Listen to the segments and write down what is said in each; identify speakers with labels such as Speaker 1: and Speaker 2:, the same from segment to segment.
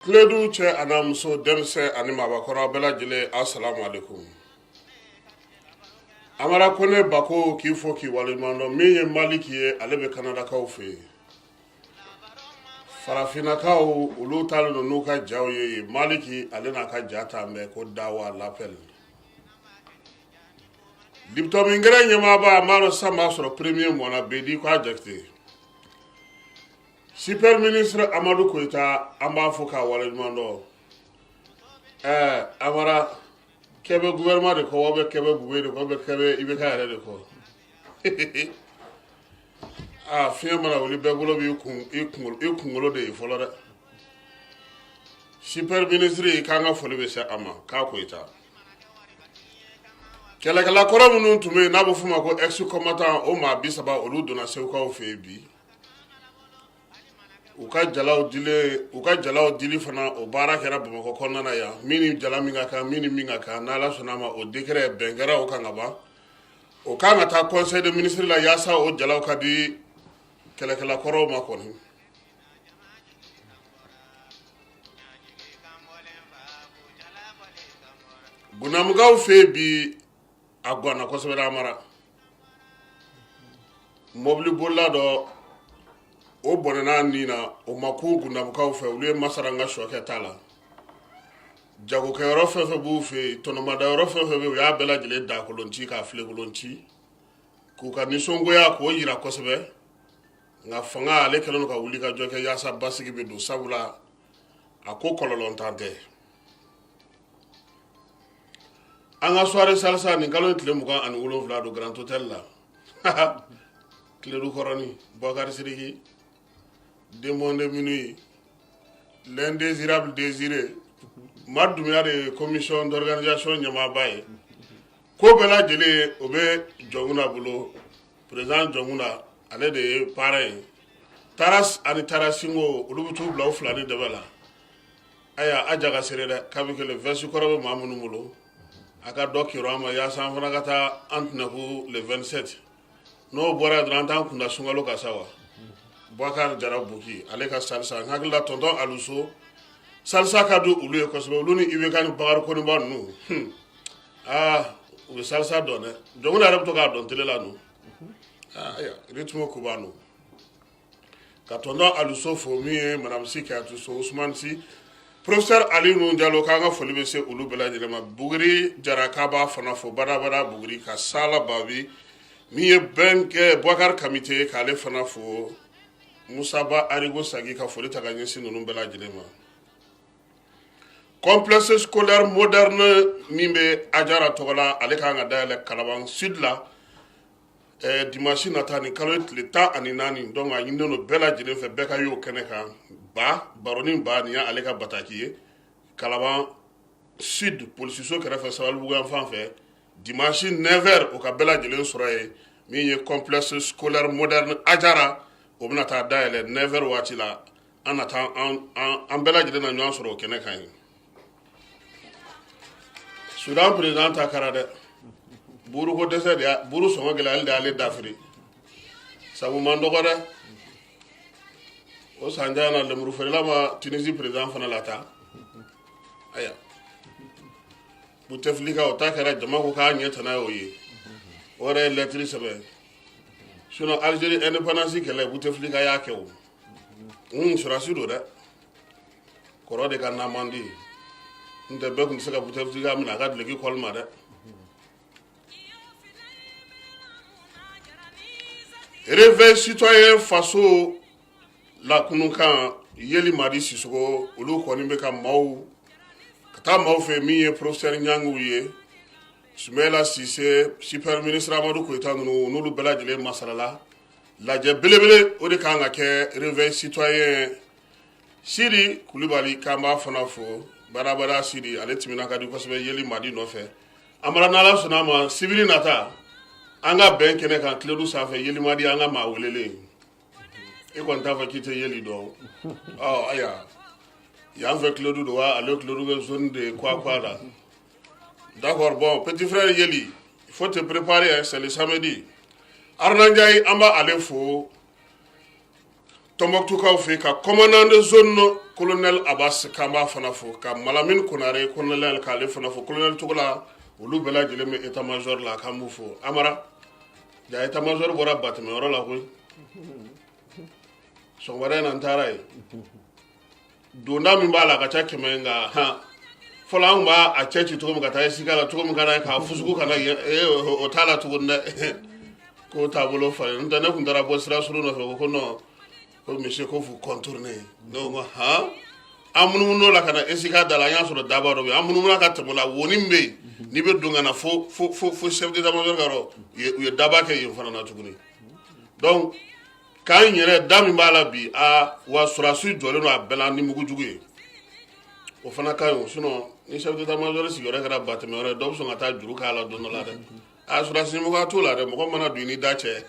Speaker 1: Kledu che anamuso demse anima bakora bela jile assalamu alaikum. Amara kone bako kifo ki walimano miye maliki ye alebe Canada kaufe. Farafina kau ulutalo no nuka jao ye maliki alena ka jata me ko dawa lapel. Dipto mingere nyama ba amaro sama soro premier mwana bedi kwa jakte. Super ministre Amadou Koita amba foka walimano. Amara kebe gouvernement de ko wobe kebe bube de ko be kebe ibeka yare de ko fiye mana wuli be bolo bi ikungolo de folo de super ministre kanga folo be sa ama ka ko ita kala kala koro munun tume na bo fuma ko ex combattant o ma bisaba olu dona se ko fe bi uka jalaw dili fana o baara kɛra Bamakɔ kɔnɔna ya mini jala minga ka mini minga ka n'ala sɔnnama o décret bɛnkɛra o kan ka ban o kan ka taa conseil de ministre la yaasa o jalaw ka di kɛlɛkɛla kɔrɔw ma kɔni gunamugaw fɛ bi a ganna kosɛbɛ Amara mobili bolila dɔ o bonena nina o maku gunamukaw fɛ olu ye masaranga sɔkɛ ta la jagokɛyɔrɔ fɛn fɛn b'u fɛ tɔnɔmadayɔrɔ fɛn fɛn bɛ u y'a bɛɛ lajɛlen da kolonci k'a filekolonci k'u ka nisɔngoya k'o yira kosɛbɛ nka fanga ale kɛlen ka wuli ka jɔ kɛ yaasa basigi bɛ don sabula a ko kɔlɔlɔntan tɛ an ka soirée salsa nin kalo tile 27 don Grand Hôtel la Kledu kɔrɔni Boubacar Sidiki Démon de minuit, l'indésirable désiré, Madoumia de commission d'organisation Nyamabaye, Kobela Djele, Obe Djonguna Boulo, président Djonguna, allez de pareil, Taras ani Tarasingo, Ulubutu Blau Flani de Bela, Aya Adjaga Sereda, Kabike le Versu Korobe Mamunumulo, Aka Doki Rama Yasan Fanagata Antnaku le 27, no Bora Drantan Kunda Sungalo Kasawa. Boubacar Jarabuki ale ka salsa hakila tonton aluso salsa ka do ulu e kosbe ulu ni ibe kan bagar ko ni ba nu u salsa donne donc na rabto ka don tele la nu ya ritmo ko ba nu ka tonton aluso fo mi madame Sikatu so Ousmane Si professeur Ali Nu Diallo ka nga foli be se ulu bela jirema bugri jarakaba fana fo bada bugri ka sala babi mi benke Boubacar Kamite ka le fana fo Musaba Arigo Sagi ka foli ta ka ɲɛsin ninnu bɛɛ lajɛlen ma complexe scolaire moderne min bɛ Ajara tɔgɔ la ale kan ka dayɛlɛ Kalaban Sud la dimanche nata ni kalo tile 14 donc a ɲinilen don bɛɛ lajɛlen fɛ bɛɛ ka y'o kɛnɛ kan baronin ba nin y'ale ka bataki ye Kalaban Sud polisiso kɛrɛfɛ Sabalibugu yan fan fɛ dimanche 9h o ka bɛɛ lajɛlen sɔrɔ ye min ye complexe scolaire moderne Ajara o bɛna taa dayɛlɛ 9h waati la an na taa an bɛɛ lajɛlen na ɲɔgɔn sɔrɔ o kɛnɛ kan ye Sudan président ta kɛra dɛ buru ko dɛsɛ de buru sɔngɔ gɛlɛyali de y'ale dafiri sabu man dɔgɔ dɛ o sanjaya na lemuru feerela ma Tunisie président fana lata aya Bouteflika o ta kɛra jama ko k'a ɲɛ tana y'o ye o yɛrɛ ye lɛtiri sɛbɛn sinon Algérie indépendance kɛlɛ Bouteflika y'a kɛ o surasi don dɛ kɔrɔ de ka na man di n tɛ bɛɛ tun tɛ se ka Bouteflika minɛ a ka duloki kɔli ma dɛ réveil citoyen faso la kununkan Yeli Madi Sisoko olu kɔni bɛ ka taa maaw fɛ min ye professeur Ɲangiw ye Soumaïla Cissé super ministre Amadou Koita ninnu n'olu bɛɛ lajɛlen masalala lajɛ belebele o de kan ka kɛ réveil citoyen Sidi Kulibali k'an b'a fana fo Badabada Sidi ale timina ka di kosɛbɛ Yeli Madi nɔfɛ Amara n'Ala sɔnna ma sibiri nata an ka bɛn kɛnɛ kan Kledu sanfɛ Yeli Madi an ka maa welelen e kɔni t'a fɔ k'i tɛ Yeli dɔn aya yan fɛ Kledu don wa ale Kledu bɛ zone de quoi la. D'accord, bon, petit frère Yeli, il faut te préparer, hein, c'est le samedi. Arnandiaï, Amba Alefo, Tombouctou fe ka commandant de zone colonel Abbas Kamba fana fo ka Malamine Konare colonel Kale fana fo colonel Togola olu bela jele me état major la kamu fo amara ja état major bora batme oro la koy so wara nan taray dona min bala ka chake menga ha fola ngba a chechi to ka tay sigala to kana ka fusuku kana o tala to gonda ko tabolo fa ndana kun dara bo sira suru no ko no ko monsieur ko vous contournez donc ha amunu no la kana esika dala nya so daba do amunu na ka tamola woni mbe ni be dunga na fo chef d'état-major garo ye daba ke yo fana na tuguni donc kan yere dami bala bi a wa sura su jole no abela ni mugu jugu o fana kayo sinon ni chef d'état-major si yore gara batme ore do so ngata juru kala do no la de a sura si mugu to la de mo ko mana du ni dache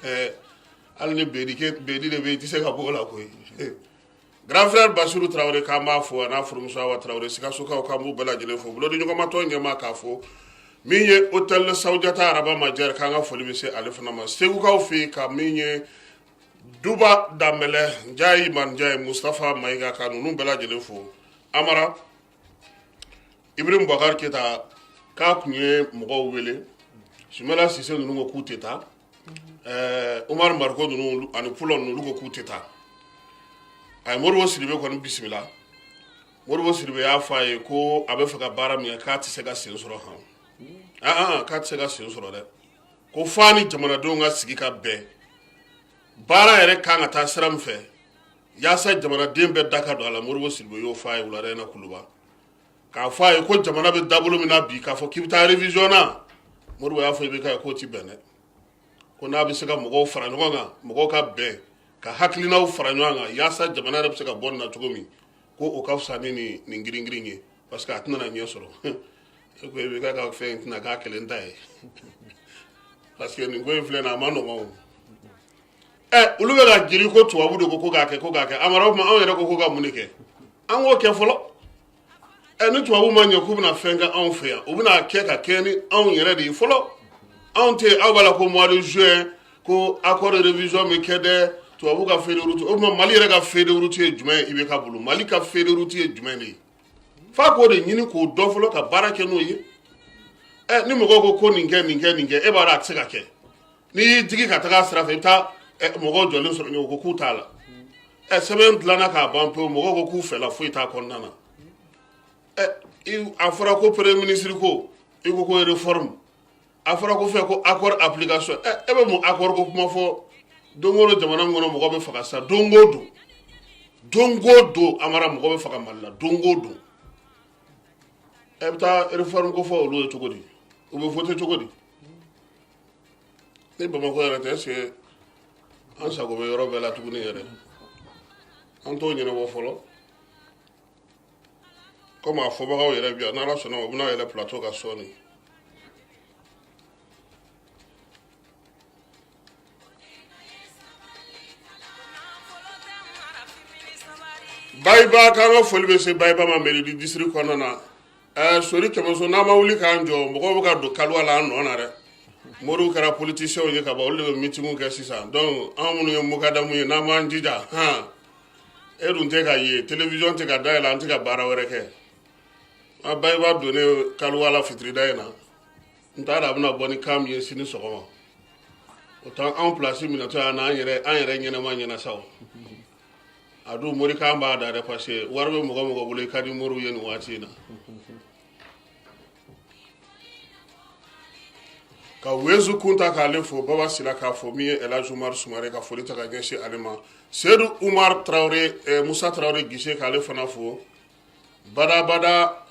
Speaker 1: alni bedi de be ti se ka bola ko grand frère Bassirou Traoré kamba fo na furu musa wa Traoré sika suka ka mu bela jele fo bulo dinyo ma to ngema ka fo minye hotel saudata araba majer kanga fo libese alifana ma segu ka fi ka minye duba damele njai man njai Mustafa Maiga kanu nu bela jele fo amara Ibrahim Bakar Keita ka kunye mogo wele Sumela Cissé nu ngo kuteta Omar Marko nu ani pulon nu lugo kuteta ay Modibo Sidibé ko bismillah Modibo Sidibé ya faye ko abe faka bara mi ka ti sega sen soro han ka ti sega sen soro de ko fani jamana do nga sigi ka be bara yere kan ata sram fe ya sa jamana dembe daka do ala Modibo Sidibé yo faye wala rena kuluba ka faye ko jamana be dabulo mi na bi ka fo kibta revisiona Modibo ya faye be ka ko ti bene ko na be sega mogo fara nga mogo ka be ka haklinaw fara ɲɔgɔn kan yaasa jamana yɛrɛ bɛ se ka bɔ nin na cogo min ko o ka fisa ni nin girin-girin ye parce que a tɛna na ɲɛ sɔrɔ e ko e bɛ ka fɛn tɛna k'a kelen ta ye parce que nin ko in filɛ nin a ma nɔgɔn o olu bɛ ka jiri ko tubabu de ko k'a kɛ amara o tuma anw yɛrɛ ko ka mun de kɛ an k'o kɛ fɔlɔ ni tubabu ma ɲɛ k'u bɛna fɛn kɛ anw fɛ yan u bɛna kɛ ka kɛ ni anw yɛrɛ de ye fɔlɔ anw tɛ aw b'a la ko mois de juin ko accord de révision min kɛ dɛ tubabu ka feuille de route o tuma Mali yɛrɛ ka feuille de route ye jumɛn ye IBK bolo Mali ka feuille de route ye jumɛn de ye f'a k'o de ɲini k'o dɔn fɔlɔ ka baara kɛ n'o ye ni mɔgɔw ko nin kɛ e b'a dɔn a tɛ se ka kɛ n'i y'i digi ka taga sira fɛ i bɛ taa mɔgɔw jɔlen sɔrɔ ɲɔgɔn ko k'u t'a la sɛbɛn dilanna k'a ban pewu mɔgɔw ko k'u fɛla foyi t'a kɔnɔna na a fɔra ko premier ministre ko i ko réforme a fɔra ko fɛn ko accord application e bɛ mun accord ko kuma fɔ dongoro jamana ngono mɔgɔ bɛ faga sa dongo do amara mɔgɔ bɛ faga Mali la dongo do e bɛ taa réforme ko fɔ olu ye cogo di u bɛ voter cogo di ni Bamakɔ yɛrɛ tɛ est ce que an sago bɛ yɔrɔ bɛɛ la tuguni yɛrɛ an t'o ɲɛnabɔ fɔlɔ comme a fɔbagaw yɛrɛ bi yan n'Ala sɔnna u bɛna yɛlɛ plateau kan sɔɔni Bayiba kan ka foli bɛ se Bayiba ma mairie du district kɔnɔna na sori Kɛmɛso n'a ma wuli k'an jɔ mɔgɔw bɛ ka don kaliwa la an nɔ na dɛ Modibo kɛra politiciens ye ka ban olu de bɛ meeting kɛ sisan donc an minnu ye mukadamu ye n'an m'an jija e dun tɛ ka ye télévision tɛ ka dayɛlɛ an tɛ ka baara wɛrɛ kɛ Bayiba donnen kaliwa la fitirida in na n t'a dɔn a bɛna bɔ ni kan min ye sini sɔgɔma o t'an anw place minɛtɔ yan n'an yɛrɛ ɲɛnama ɲɛna sa o a dun mori kan b'a da dɛ parce que wari bɛ mɔgɔ bolo i ka di moriw ye nin waati in na ka Wezu Kunta k'ale fo Baba Sila k'a fo min ye El Hadji Umar Sumare ka foli ta ka ɲɛsin ale ma Seydou Umar Traoré Musa Traoré Gise k'ale fana fo Bada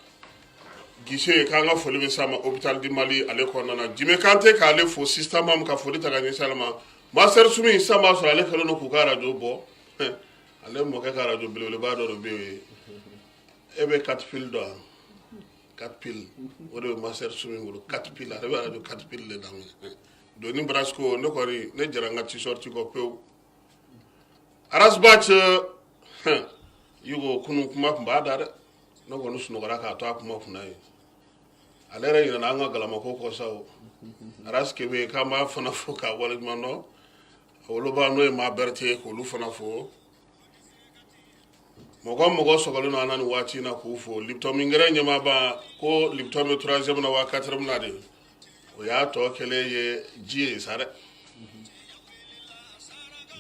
Speaker 1: Gise k'an ka foli bɛ s'a ma hôpital du Mali ale kɔnɔna na Jime Kante k'ale fo Sista Mam ka foli ta ka ɲɛsin ale ma Master Sumi sisan b'a sɔrɔ ale kɛlen don k'u ka radio bɔ ale mɔkɛ ka radio belebeleba dɔ de bɛ yen e bɛ 4 piles dɔn 4 piles o de bɛ Master Sumi bolo 4 piles ale bɛ radio 4 piles de lamɛn doni Brasco ne kɔni ne jɛra n ka t-shirt kɔ pewu Arasbach Yugo kunu kuma tun b'a da dɛ ne kɔni sunɔgɔra k'a to a kuma kunna ye ale yɛrɛ ɲinɛna an ka galamako kɔ sa o Araskebe k'an b'a fana fo k'a waleɲuman dɔn olu b'a n'o ye maa Berete k'olu fana fo mɔgɔ sɔgɔlen ana ni waati na k'u fo Lipton min gɛrɛ ɲɛmaaba ko Lipton bɛ 3e na wa 4e na de o y'a tɔ kɛlen ye ji ye sa dɛ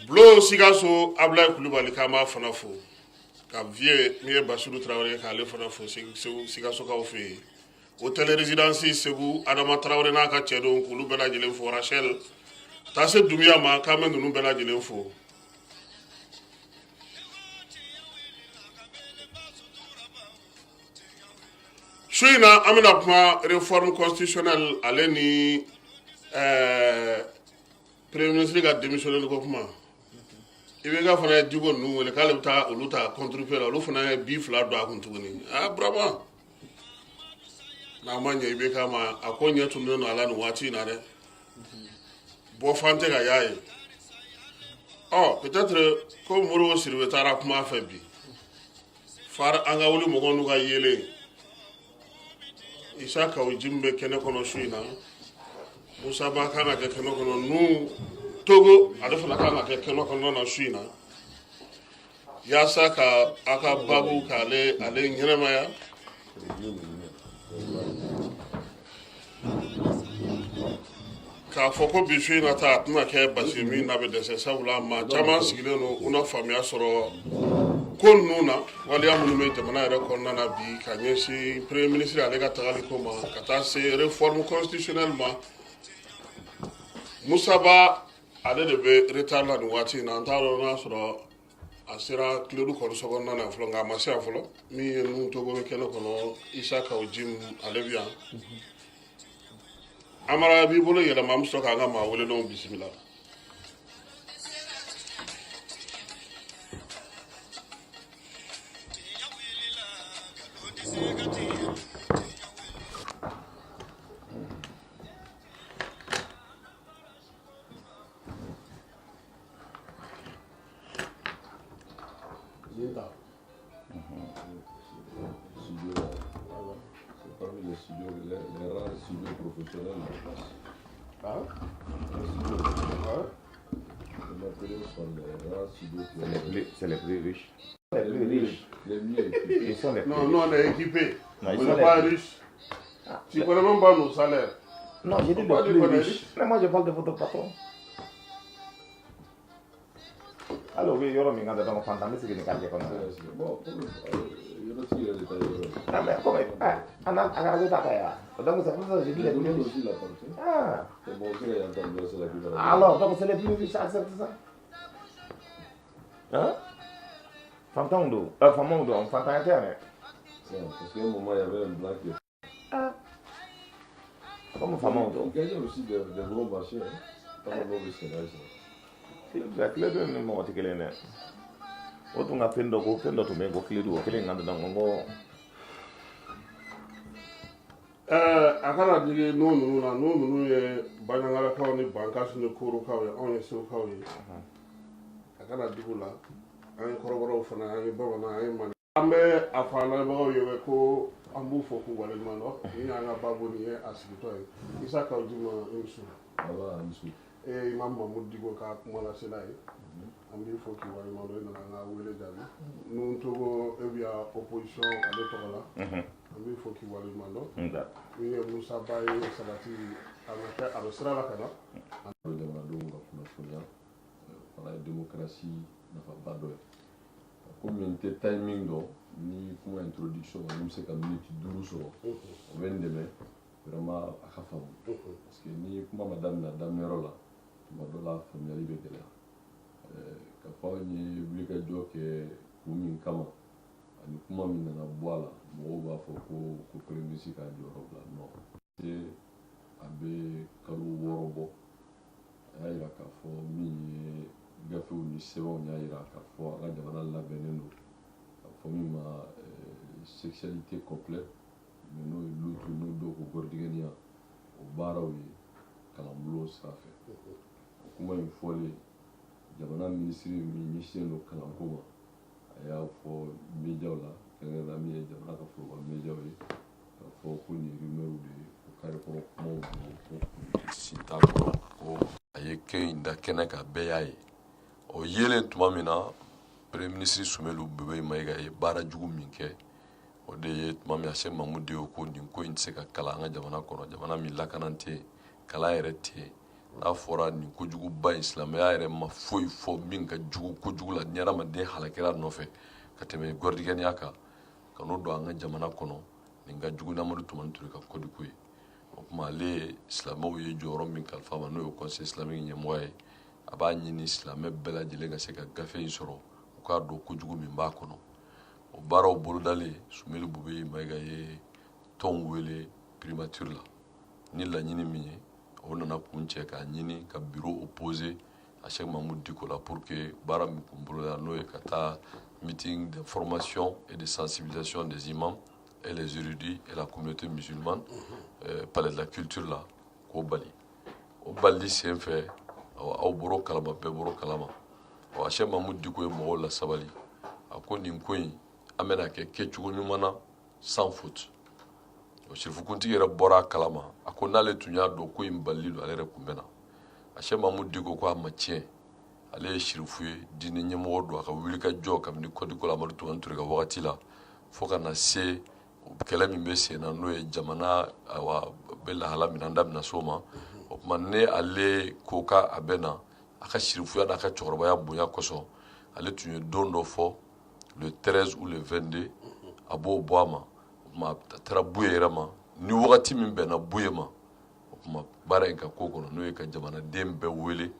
Speaker 1: Bulo Sikaso Ablaye Kulubali k'an b'a fana fo ka vie min ye Basiru Traoré k'ale fana fo Sikasokaw fɛ yen hôtel résidence Segu Adama Traoré n'a ka cɛ don k'olu bɛɛ lajɛlen fo Rachel taa se Dunbiya ma k'an bɛ ninnu bɛɛ lajɛlen fo su in na an bɛna kuma réforme constitutionnelle ale ni premier ministre ka démissionné ko kuma Ibeka fana ye Diko ninnu wele k'ale bɛ taa olu ta contre-pied la olu fana ye bi 2 don a kun tuguni bravo n'a ma ɲɛ Ibeka ma a ko ɲɛ tunnen don a la nin waati in na dɛ bɔ fan tɛ ka y'a ye peut-être ko Modibo Sidibe taara kuma fɛ bi far an ka wuli mɔgɔw n'u ka yelen Isa Kawujim bɛ kɛnɛ kɔnɔ su in na Musa Ba kan ka kɛ kɛnɛ kɔnɔ nu Togo ale fana kan ka kɛ kɛnɛ kɔnɔ na su in na yaasa ka a ka babu k'ale ɲɛnɛmaya k'a fɔ ko bi su in na ta a tɛna kɛ basi min na bɛ dɛsɛ sabula maa caman sigilen don u na faamuya sɔrɔ ko ninnu na waliya minnu bɛ jamana yɛrɛ kɔnɔna na bi ka ɲɛsin premier ministre ale ka tagali ko ma ka taa se réforme constitutionnelle ma Musa Ba ale de bɛ retard la nin waati in na an t'a dɔn n'a sɔrɔ a sera Kiledu kɔrɔso kɔnɔna na fɔlɔ nka a ma se yan fɔlɔ min ye nun Togo bɛ kɛnɛ kɔnɔ Isa Kawujim ale bɛ yan Amara b'i bolo yɛlɛma an bɛ sɔrɔ k'an ka maa welelenw bisimila
Speaker 2: C'est les plus riches. Les plus riches.
Speaker 3: Les mieux équipés.
Speaker 2: Ils sont les plus
Speaker 1: Non,
Speaker 2: riches.
Speaker 1: nous on est équipés.
Speaker 2: Non, ils
Speaker 1: On
Speaker 2: sont
Speaker 1: n'est
Speaker 2: les
Speaker 1: pas
Speaker 2: plus-
Speaker 1: riches. Tu connais même pas nos salaires.
Speaker 2: Non, j'ai dit
Speaker 1: Pourquoi
Speaker 2: les
Speaker 1: tu
Speaker 2: plus
Speaker 1: connais
Speaker 2: riches. Mais moi, je parle de votre patron. Alors, oui, il y aura un gars de fantasme, c'est qu'il n'y a pas de
Speaker 3: Bon, il y a aussi les détails.
Speaker 2: Ah, mais comment on a regardé ta carrière. Donc, c'est pour ça que j'ai dit les
Speaker 3: Il y
Speaker 2: plus
Speaker 3: a
Speaker 2: riches.
Speaker 3: aussi la partie.
Speaker 2: Ah,
Speaker 3: C'est bon, c'est la tendance, c'est la plus grande.
Speaker 2: alors, donc c'est les plus riches, accepte ça. Hein? Fantango, Famondo, Fantan Internet.
Speaker 3: Parce qu'à un moment, il y avait un blanc qui
Speaker 2: Comme Famondo.
Speaker 3: on gagnait aussi des gros marchés. Hein. Pas le mauvais scénario.
Speaker 2: La clé de mon article. Autant à peine de go, peine de tomber, go clé du feeling under the mongo.
Speaker 1: A kana digi n'o ninnu na n'o ninnu ye Baɲangalakaw ni Bankasu ni Korokaw ye anw ye Segukaw ye a kana digi u la an ye kɔrɔbɔrɔw fana an ye bamanan an ye mani an bɛ a fɔ an lamɛnbagaw ye ko an b'u fɔ k'u waleɲuman dɔn ni y'an ka babu nin ye a sigitɔ ye Isa Kawujim i ni su
Speaker 3: Voilà, en dessous.
Speaker 1: Imam Mahmoud Diko ka kuma lasela ye an b'i fɔ k'i waleɲuman dɔn i nana an ka wele jaabi nun Togo e bɛ opposition ale tɔgɔ la an b'i fɔ k'i waleɲuman dɔn min ye Musa Ba ye Salati a bɛ sira la ka na
Speaker 3: Jamanadenw ka kunnafoniya fana ye démocratie nafaba dɔ ye komi n tɛ timing dɔn ni kuma introduction ni bɛ se ka minute 5 sɔrɔ o bɛ n dɛmɛ vraiment a ka faamu parce que ni kuma ma daminɛ daminɛyɔrɔ la tuma dɔ la faamuyali bɛ gɛlɛya ka fɔ an ye wulikajɔ kɛ kun min kama ani kuma min nana bɔ a la mɔgɔw b'a fɔ ko premier ministre k'a jɔyɔrɔ bila non a bɛ kalo 6 bɔ a y'a jira k'a fɔ min ye gafew ni sɛbɛnw y'a jira k'a fɔ a ka jamana labɛnnen don k'a fɔ min ma sexualité complète mais n'o ye lutu n'o dɔw ko gɔrɔdigɛniya o baaraw ye kalanbulon sira fɛ o kuma in fɔlen jamana minisiri min ɲɛsinnen don kalanko ma a y'a fɔ médiaw la kɛrɛnkɛrɛnnenya min ye jamana ka foroba médiaw ye k'a fɔ ko nin ye rumeur de ye ko carré-kɔnɔ kumaw don ko si t'a kɔrɔ ko a ye kɛ in da kɛnɛ kan bɛɛ y'a ye o yelen tuma min na premier ministre Soumeilou Bébé Maïga ye baara jugu min kɛ o de ye tuma min Cheikh Mahmoud de ko nin ko in tɛ se ka kalan an ka jamana kɔnɔ jamana min lakanan tɛ yen kalan yɛrɛ tɛ yen n'a fɔra nin kojuguba in silamɛya yɛrɛ ma foyi fɔ min ka jugu kojugu la ni hadamaden halakira nɔfɛ ka tɛmɛ gɔridikɛniya kan ka n'o don an ka jamana kɔnɔ nin ka jugu n'Amadu Tumani Ture ka kodiko ye o tuma ale ye silamɛw ye jɔyɔrɔ min kalifa ma n'o ye conseil islamique ɲɛmɔgɔ ye a b'a ɲini silamɛ bɛɛ lajɛlen ka se ka gafe in sɔrɔ u k'a dɔn kojugu min b'a kɔnɔ o baaraw bolodalen Soumeilou Bébé Maïga ye tɔnw wele primature la ni laɲini min ye o nana kun cɛ k'a ɲini ka bureau opposé à Cheikh Mahmoud Dicko la pour que baara min kun boloda n'o ye ka taa meeting d'information et de sensibilisation des imams et les érudits et la communauté musulmane palais de la culture la k'o bali o bali sen fɛ aw bɔr'o kalama bɛɛ bɔr'o kalama Cheikh Mahmoud Dicko ye mɔgɔw la sabali a ko nin ko in an bɛna kɛ kɛcogo ɲuman na sans faute sirifukuntigi yɛrɛ bɔra a kalama a ko n'ale tun y'a dɔn ko in balili don ale yɛrɛ tun bɛ na Cheikh Mahmoud Dicko ko a ma tiɲɛ ale ye sirifu ye diinɛ ɲɛmɔgɔ don a ka wuli ka jɔ kabini kɔdiko la Amadu Tumani Ture ka wagati la fo ka na se kɛlɛ min bɛ sen na n'o ye jamana bɛ lahala min na an da bɛna s'o ma o tuma ne ale ko k'a bɛ na a ka sirifuya n'a ka cɛkɔrɔbaya bonya kosɔn ale tun ye don dɔ fɔ le 13 ou le 22 a b'o bɔ a ma o tuma a taara Buye yɛrɛ ma ni wagati min bɛnna Buye ma o tuma baara in ka ko kɔnɔ n'o ye ka jamanaden bɛɛ wele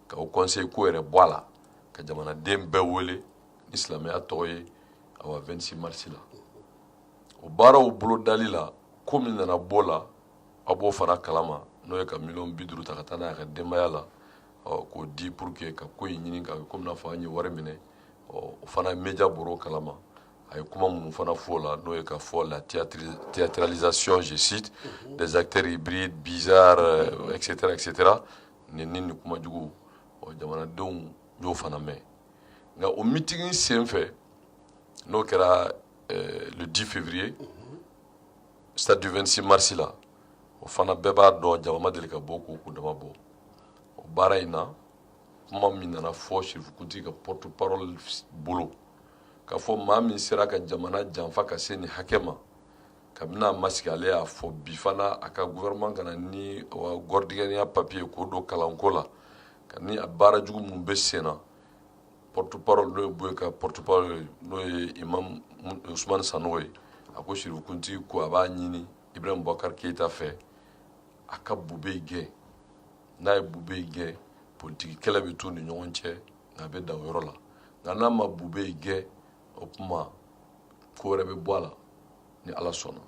Speaker 3: ka o conseil ko yɛrɛ bɔ a la ka jamanaden bɛɛ wele ni silamɛya tɔgɔ ye 26 mars la o baaraw bolodali la ko min nana bɔ la a b'o fara kalama n'o ye ka $50,000 ta ka taa n'a ye a ka denbaya la k'o di pour que ka ko in ɲini ka komi n'a fɔ an ye wari minɛ o fana média bɔr'o kalama a ye kuma minnu fana fɔ o la n'o ye ka fɔ la théâtralisation je cite des acteurs hybrides bizarres etc etc nin kuma jugu jamanadenw y'o fana mɛn nka o meeting sen fɛ n'o kɛra le 10 février stade du 26 mars la o fana bɛɛ b'a dɔn jama ma deli ka bɔ k'o kundama bɔ o baara in na kuma min nana fɔ sirifukuntigi ka porte parole bolo k'a fɔ maa min sera ka jamana janfa ka se nin hakɛ ma kabini a ma sigi ale y'a fɔ bi fana a ka gouvernement kana ni gɔridikɛniya papier k'o don kalanko la ka ni a baara jugu min bɛ sen na porte parole n'o ye Buye ka porte parole n'o ye imam Ousmane Sanogo ye a ko sirifukuntigi ko a b'a ɲini Ibrahim Boubacar Keïta fɛ a ka Bube gɛn n'a ye Bube gɛn politiki kɛlɛ bɛ t'u ni ɲɔgɔn cɛ nka a bɛ dan o yɔrɔ la nka n'a ma Bube gɛn o tuma ko wɛrɛ bɛ bɔ a la ni Ala sɔnna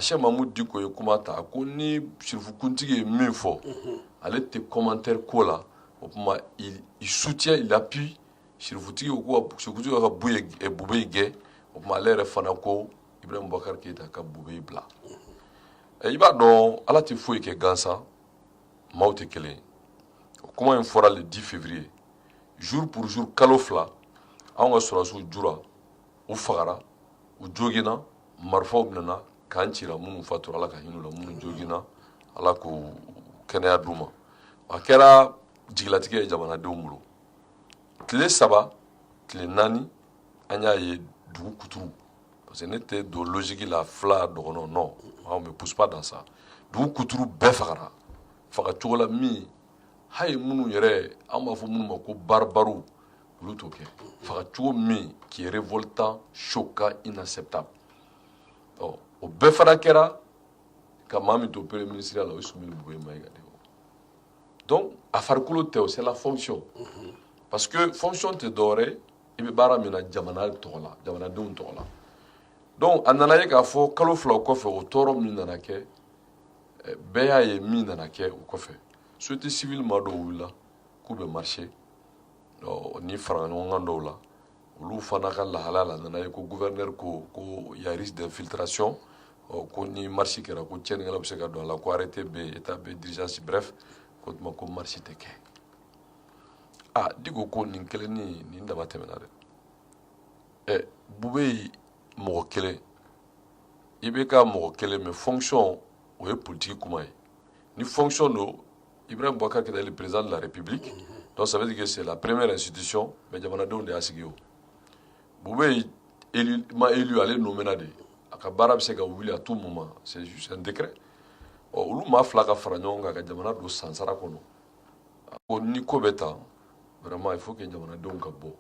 Speaker 3: Cheikh Mahmoud Dicko ye kuma ta ko ni sirifukuntigi ye min fɔ ale tɛ commentaire ko la o tuma il soutient il appuie sirifutigi ko sirifutigi ka Bube gɛn o tuma ale yɛrɛ fana ko Ibrahim Boubacar Keïta ka Bube bila i b'a dɔn Ala tɛ foyi kɛ gansan maaw tɛ kelen ye o kuma in fɔra le 10 février jour pour jour kalo fila anw ka sɔrɔdasiw jura u fagara u jogina marifaw minɛna k'an cira minnu fatura Ala ka hinɛ u la minnu jogina Ala k'u kɛnɛya d'u ma a kɛra jigilatigɛ ye jamanadenw bolo tile 3 tile 4 an y'a ye dugu kuturu parce que ne tɛ don logique la fila dɔgɔnɔ non on me pousse pas dans ça dugu kuturu bɛɛ fagara fagacogo la min hali minnu yɛrɛ an b'a fɔ minnu ma ko barbaru olu t'o kɛ fagacogo min qui est révoltant choquant inacceptable o bɛɛ fana kɛra ka maa min to premier ministre la o ye Soumeilou Bébé Maïga de donc a farikolo tɛ o c'est la fonction parce que fonction tɛ dɔwɛrɛ i bɛ baara min na jamana tɔgɔ la jamanadenw tɔgɔ la donc a nana ye k'a fɔ kalo fila kɔfɛ o tɔɔrɔ min nana kɛ bɛɛ y'a ye min nana kɛ o kɔfɛ société civile maa dɔw wulila k'u bɛ marché ni faraɲɔgɔnkan dɔw la olu fana ka lahala la nana ye ko gouverneur ko y a risque d'infiltration ko ni marché kɛra ko tiɲɛnikɛla bɛ se ka don a la ko arrêté bɛ yen état bɛ d'urgence bref ko tuma ko marché tɛ kɛ Dicko ko nin kelen nin dama tɛmɛna dɛ Bube mɔgɔ kelen i bɛ ka mɔgɔ kelen mais fonction o ye politique kuma ye ni fonction do Ibrahim Boubacar Keïta est le président de la République
Speaker 4: Donc ça veut dire que c'est la première institution, mais jamanadenw de y'a sigi o. Boubé m'a élu ale nommé na de. A ka baara bɛ se ka wuli à tout moment, c'est juste un décret. Olu maa fila ka fara ɲɔgɔn kan ka jamana don sansara kɔnɔ. Ko ni ko bɛ tan, vraiment il faut que jamanadenw ka bɔ.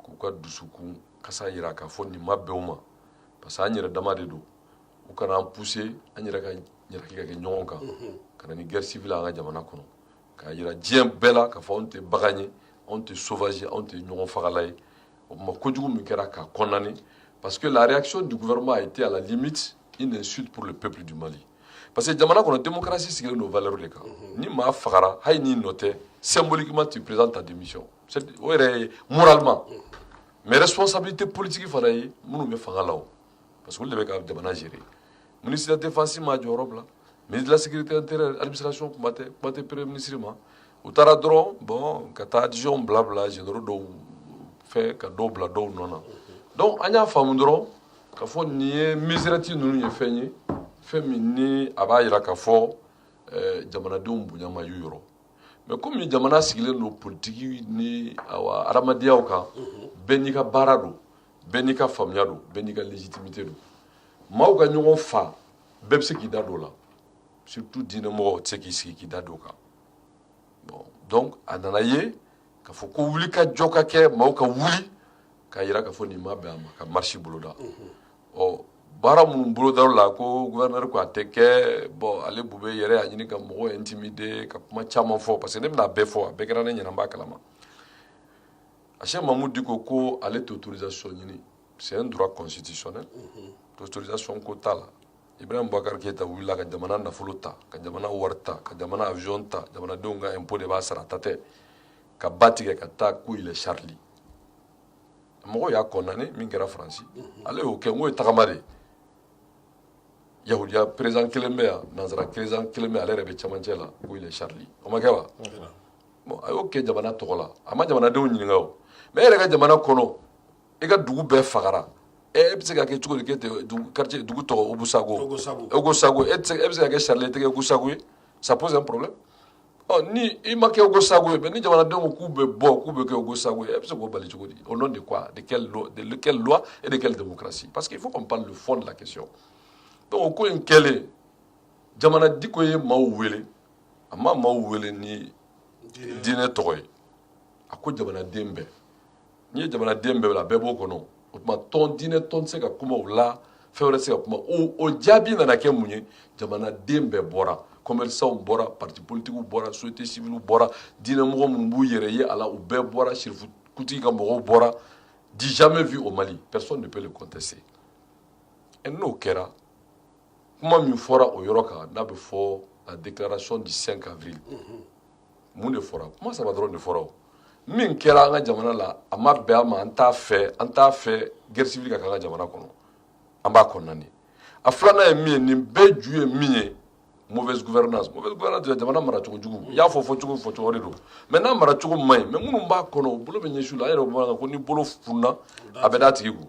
Speaker 4: K'u ka dusukun kasa yira k'a fɔ nin ma bɛn u ma. Parce que an yɛrɛ dama de don. U kana an pousser an yɛrɛ ka ɲɛrɛkɛ ka kɛ ɲɔgɔn kan. Ka na ni guerre civile an ka jamana kɔnɔ. K'a yira diɲɛ bɛɛ la k'a fɔ anw tɛ bagan ye, anw tɛ sauvage, anw tɛ ɲɔgɔn fagala ye. O tuma kojugu min kɛra k'a condamner. Parce que la réaction du gouvernement a été à la limite une insulte pour le peuple du Mali. Parce que jamana kɔnɔ démocratie sigilen don valeur de kan. Ni maa fagara hali n'i nɔ tɛ symboliquement tu présentes ta démission. O yɛrɛ ye moralement. Mais responsabilité politique fana ye minnu bɛ fanga la o. Parce que olu de bɛ ka jamana gérer. Ministre de la défense m'a jɔyɔrɔ bila. Ministre de la sécurité intérieure administration kuma tɛ premier ministre ma. U taara dɔrɔn bon ka taa adjoint blabla généraux dɔw fɛ ka dɔw bila dɔw nɔ na. Donc an y'a faamu dɔrɔn k'a fɔ nin ye misérati ninnu ye fɛn ye fɛn min ni a b'a yira k'a fɔ jamanadenw bonya ma y'u yɔrɔ. Mais comme jamana sigilen don politique ni adamadenyaw kan bɛɛ n'i ka baara don bɛɛ n'i ka faamuya don bɛɛ n'i ka légitimité don. Maaw ka ɲɔgɔn fa bɛɛ bɛ se k'i da don o la. Surtout diinɛmɔgɔ tɛ se k'i sigi k'i da don o kan. Bon, donc a nana ye k'a fɔ ko wuli ka jɔ ka kɛ maaw ka wuli k'a yira k'a fɔ nin ma bɛn a ma ka marche boloda. Baara minnu boloda la ko gouverneur ko a tɛ kɛ bon ale Bube yɛrɛ y'a ɲini ka mɔgɔw intimider ka kuma caman fɔ parce que ne bɛna a bɛɛ fɔ a bɛɛ kɛra ne ɲɛna n b'a kalama. Cheikh Mamadou Diko ko ale tɛ autorisation ɲini c'est un droit constitutionnel. Autorisation ko t'a la. Ibrahim Boubacar Keïta wulila ka jamana nafolo ta ka jamana wari ta ka jamana avion ta jamanadenw ka impôt de b'a sara ta tɛ ka ba tigɛ ka taa ko il est Charlie. Mɔgɔw y'a condamné min kɛra Faransi ale y'o kɛ n ko ye tagama de ye. Yahudiya président kelen bɛ yan nanzara président kelen bɛ yan ale yɛrɛ bɛ cɛmancɛ la ko il est Charlie o ma kɛ wa. Bon a y'o kɛ jamana tɔgɔ la a ma jamanadenw ɲininka o mais e yɛrɛ ka jamana kɔnɔ i ka dugu bɛɛ fagara e bɛ se ka kɛ cogo di k'e tɛ quartier dugu tɔgɔ Ogosago e bɛ se ka kɛ Charlie e tɛ kɛ Ogosago ye ça pose un problème. Ni i ma kɛ Ogosago ye mais ni jamanadenw ko k'u bɛ bɔ k'u bɛ kɛ Ogosago ye e bɛ se k'o bali cogo di au nom de quoi de quelle loi et de quelle démocratie parce qu'il faut qu'on parle le fond de la question. Donc o ko in kɛlen jamanadiko ye maaw wele a ma maaw wele ni diinɛ tɔgɔ ye a ko jamanaden bɛɛ n'i ye jamanaden bɛɛ wele a bɛɛ b'o kɔnɔ o tuma tɔn diinɛ tɔn tɛ se ka kuma o la fɛn wɛrɛ tɛ se ka kuma o jaabi nana kɛ mun ye jamanaden bɛɛ bɔra commerçants bɔra parti politiques bɔra société civile bɔra diinɛmɔgɔ minnu b'u yɛrɛ ye a la u bɛɛ bɔra sirifutigi ka mɔgɔw bɔra du jamais vu au Mali personne ne peut le contester et n'o kɛra kuma min fɔra o yɔrɔ kan n'a bɛ fɔ la déclaration du 5 avril mun de fɔra kuma saba dɔrɔn de fɔra o min kɛra an ka jamana la a ma bɛn a ma an t'a fɛ guerre civile ka kɛ an ka jamana kɔnɔ an b'a condamné a filanan ye min ye nin bɛɛ ju ye min ye mauvaise gouvernance jamana maracogo jugu i y'a fɔcogo de don mais n'a maracogo man ɲi mais minnu b'a kɔnɔ o bolo bɛ ɲɛsin la an yɛrɛ bɛ ko ni bolo funna a bɛ d'a tigi kun.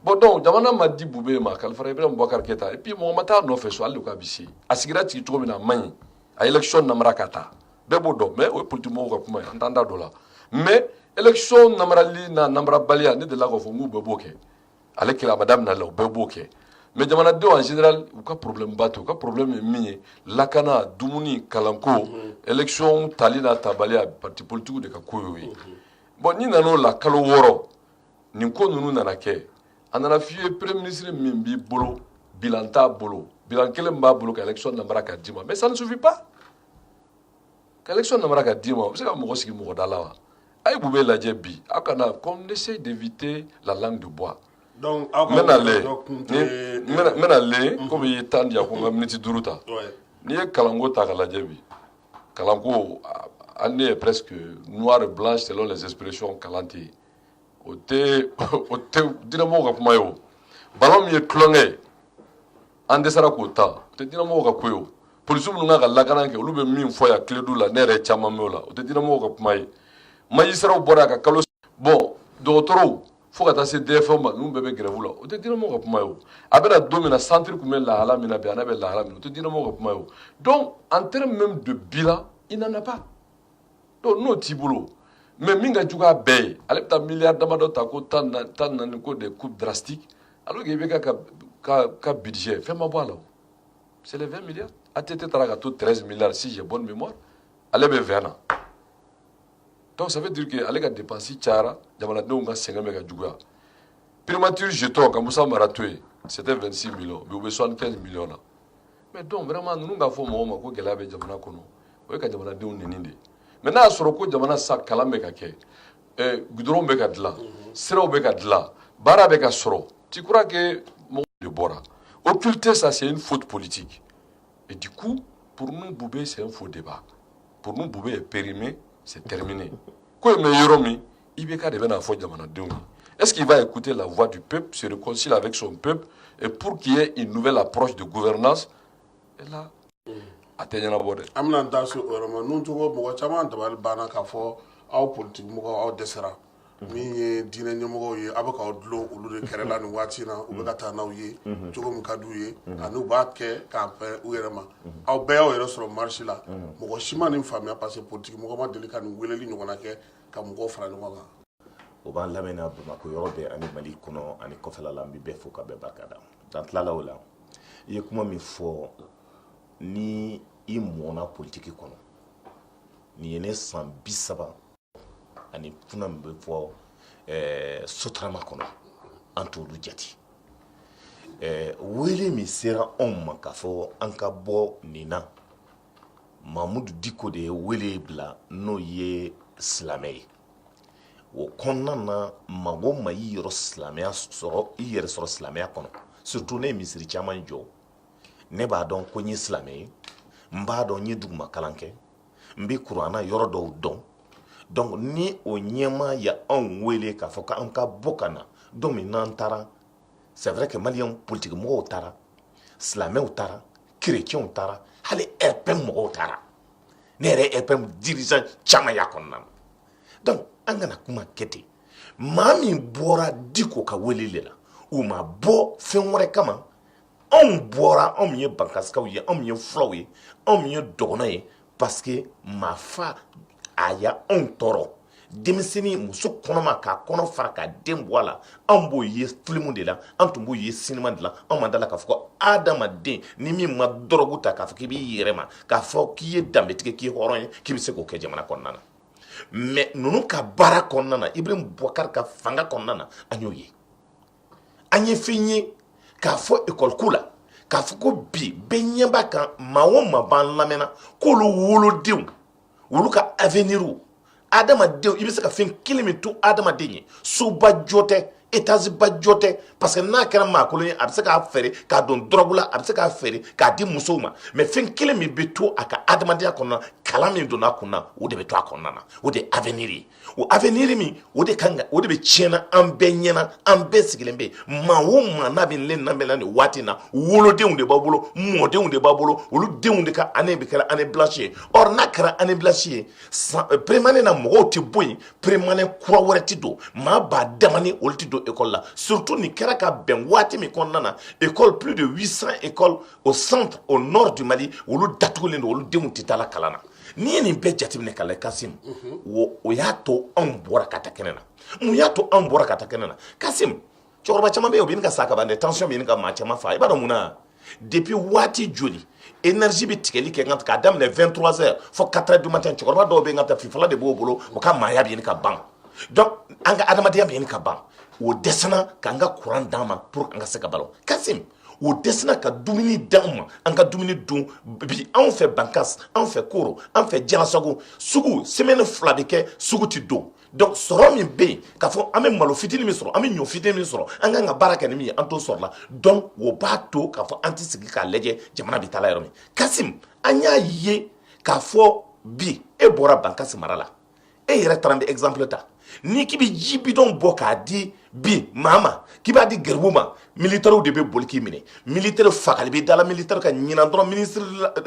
Speaker 4: Bon donc jamana ma di Bube ma kalifara Ibrahim Boubacar Keïta et puis mɔgɔ ma taa nɔfɛ so hali k'a bɛ se a sigira tigi cogo min na a man ɲi a élection namara ka taa bɛɛ b'o dɔn mais o ye politique mɔgɔw ka kuma ye an t'an da don la mais élection namarali n'a namarabaliya ne delila k'a fɔ n k'u bɛɛ b'o kɛ ale kɛlɛ a ma daminɛ la u bɛɛ b'o kɛ mais jamanadenw en général u ka problème ba tɛ u ka problème ye min ye lakana dumuni kalanko élection tali n'a tabaliya parti politique de ka ko y'o ye bon n'i nan'o la kalo 6 nin ko ninnu nana kɛ a nana f'i ye premier ministre min b'i bolo bilan t'a bolo bilan kelen b'a bolo ka élection namara ka d'i ma mais ça ne suffit pas ka élection namara ka d'i ma o bɛ se ka mɔgɔ sigi mɔgɔ da la wa a ye Bube lajɛ bi aw kana qu'on essaye d'éviter la langue de bois.
Speaker 1: Donc
Speaker 4: n bɛna le komi i ye temps di yan ko n ka miniti 5 ta n'i ye kalanko ta k'a lajɛ bi kalanko an ne ye presque noir et blanc selon les expressions kalan tɛ yen o tɛ diinɛmɔgɔw ka kuma ye o ballon min ye tulonkɛ ye an dɛsɛra k'o ta o tɛ diinɛmɔgɔw ka ko ye o polisiw minnu kan ka lakana kɛ olu bɛ min fɔ yan Kiledu la ne yɛrɛ ye caman mɛn o la o tɛ diinɛmɔgɔw ka kuma ye magistrat bɔra yan ka kalo bon dɔgɔtɔrɔw fo ka taa se DFM ma ninnu bɛɛ bɛ grève la o tɛ diinɛmɔgɔw ka kuma ye o a bɛna don min na centre tun bɛ lahala min na bi a n'a bɛ lahala min na o tɛ diinɛmɔgɔw ka kuma ye o donc en termes même de bilan il n'en a pas donc n'o t'i bolo mais min ka jugu a bɛɛ ye ale bɛ taa miliyari damadɔ ta ko tan naani ko des coupes drastiques alors que i bɛ ka budget fɛn ma bɔ a la o c'est les 20 milliards ATT taara ka to 13 milliards si j'ai bonne mémoire ale bɛ 20 na donc ça veut dire que ale ka dépense cayara jamanadenw ka sɛgɛn bɛ ka juguya primature jeton ka Musa Mara to yen c'était 26 millions mais u bɛ 75 millions na mais donc vraiment ninnu k'a fɔ mɔgɔw ma ko gɛlɛya bɛ jamana kɔnɔ o ye ka jamanadenw nɛni de ye mais n'a y'a sɔrɔ ko jamana sa kalan bɛ ka kɛ goudron bɛ ka dilan siraw bɛ ka dilan baara bɛ ka sɔrɔ tu crois que mɔgɔw de bɔra occulter ça c'est une faute politique et du coup pour nous Boubé c'est un faux débat pour nous Boubé est périmé c'est terminé ko ye mɛ yɔrɔ min IBK de bɛna fɔ jamanadenw ye est-ce qu'il va écouter la voix du peuple se réconcilier avec son peuple et pour qu'il y ait une nouvelle approche de gouvernance et là a tɛ ɲɛnabɔ dɛ
Speaker 1: an bɛna da se o yɔrɔ ma nun cogo mɔgɔ caman dabali banna k'a fɔ aw politique mɔgɔw aw dɛsɛra min ye diinɛ ɲɛmɔgɔw ye aw bɛ k'aw dulon olu de kɛrɛ la nin waati in na u bɛ ka taa n'aw ye cogo min ka d'u ye ani u b'a kɛ k'a fɛ u yɛrɛ ma aw bɛɛ y'aw yɛrɛ sɔrɔ marche la mɔgɔ si ma nin faamuya parce que politique mɔgɔ ma deli ka nin weleli ɲɔgɔnna kɛ ka mɔgɔw fara ɲɔgɔn kan
Speaker 2: o b'an lamɛnna Bamakɔ yɔrɔ bɛɛ ani Mali kɔnɔ ani kɔfɛla la n bɛ bɛɛ fo ka bɛɛ barikada n'an tilala o la i ye kuma min fɔ ni i mɔnna politiki kɔnɔ nin ye ne san 30 ani kuna min bɛ fɔ Sotrama kɔnɔ an t'olu jate wele min sera anw ma k'a fɔ an ka bɔ nin na Mamudu Diko de ye wele bila n'o ye silamɛ ye o kɔnɔna na maa o maa i yɛrɛ sɔrɔ silamɛya kɔnɔ surtout ne ye misiri caman jɔ ne b'a dɔn ko n ye silamɛ ye n b'a dɔn n ye duguma kalan kɛ n bɛ kuranna yɔrɔ dɔw dɔn donc ni o ɲɛmaa ya anw wele k'a fɔ k'an ka bɔ ka na donc n'an taara c'est vrai que maliyɛn politique mɔgɔw taara silamɛw taara chrétienw taara hali RPM mɔgɔw taara ne yɛrɛ RPM dirigeant caman y'a kɔnɔna na donc an kana kuma kɛ ten maa min bɔra Diko ka weleli la u ma bɔ fɛn wɛrɛ kama anw bɔra anw min ye bankasikaw ye anw min ye fulaw ye anw min ye dɔgɔnɔ ye parce que maa fa a ya anw tɔɔrɔ denmisɛnnin muso kɔnɔma k'a kɔnɔ fara k'a den bɔ a la anw b'o ye filimu de la an tun b'o ye sinima de la anw ma da la k'a fɔ ko adamaden ni min ma dɔrɔgu ta k'a fɔ k'i b'i yɛrɛ ma k'a fɔ k'i ye danbetigi k'i ye hɔrɔn ye k'i bɛ se k'o kɛ jamana kɔnɔna na mais ninnu ka baara kɔnɔna na Ibrahim Boubacar ka fanga kɔnɔna na an y'o ye an ye fɛn ye k'a fɔ école ko la k'a fɔ ko bi bɛɛ ɲɛ b'a kan maa o maa b'an lamɛnna k'olu wolodenw olu ka avenir adamadenw i bɛ se ka fɛn kelen min to adamaden ye soba jɔ tɛ étage ba jɔ tɛ parce que n'a kɛra maakolon ye a bɛ se k'a feere k'a don drogue la a bɛ se k'a feere k'a di musow ma mais fɛn kelen min bɛ to a ka adamadenya kɔnɔna kalan min donna a kunna o de bɛ to a kɔnɔna na o de ye avenir ye o avenir min o de kan ka o de bɛ tiɲɛna an bɛɛ ɲɛna an bɛɛ sigilen bɛ yen maa o maa n'a bɛ len na bɛ na nin waati in na wolodenw de b'a bolo mɔdenw de b'a bolo olu denw de ka année bɛ kɛra année blanche ye or n'a kɛra année blanche ye prémanent na mɔgɔw tɛ bɔ yen prémanent kura wɛrɛ tɛ don maa b'a dama ni olu tɛ don école la surtout ni kɛra ka bɛn waati min kɔnɔna na école plus de 800 écoles au centre au nord du Mali olu datugulen don olu denw tɛ taa la kalan na n'i ye nin bɛɛ jateminɛ k'a lajɛ Kasim o y'a to anw bɔra ka taa kɛnɛ na mun y'a to anw bɔra ka taa kɛnɛ na Kasim cɛkɔrɔba caman bɛ yen o bɛ nin ka sa ka ban dɛ tension bɛ nin ka maa caman faga i b'a dɔn mun na depuis waati joli énergie bɛ tigɛli kɛ k'a daminɛ 23h fo 4h du matin cɛkɔrɔba dɔw bɛ yen ka taa fifala de b'o bolo o ka maaya bɛ yen ka ban donc an ka adamadenya bɛ yen ka ban o dɛsɛna k'an ka courant d'an ma pour an ka se ka balo Kasim o dɛsɛna ka dumuni d'an ma an ka dumuni dun bi anw fɛ Bankas anw fɛ Koro anw fɛ Jalasago sugu semaine 2 bɛ kɛ sugu ti don donc sɔrɔ min bɛ yen k'a fɔ an bɛ malo fitinin min sɔrɔ an bɛ ɲɔ fitinin min sɔrɔ an kan ka baara kɛ ni min ye an t'o sɔrɔ la donc o b'a to k'a fɔ an tɛ sigi k'a lajɛ jamana bɛ taa la yɔrɔ min Kasim an y'a ye k'a fɔ bi e bɔra Bankas mara la e yɛrɛ taara n bɛ exemple ta ni k'i bɛ ji bidon bɔ k'a di bi maa ma k'i b'a di garibu ma militaires de bɛ boli k'i minɛ militaire fagali bɛ da la militaire ka ɲinan dɔrɔn ministre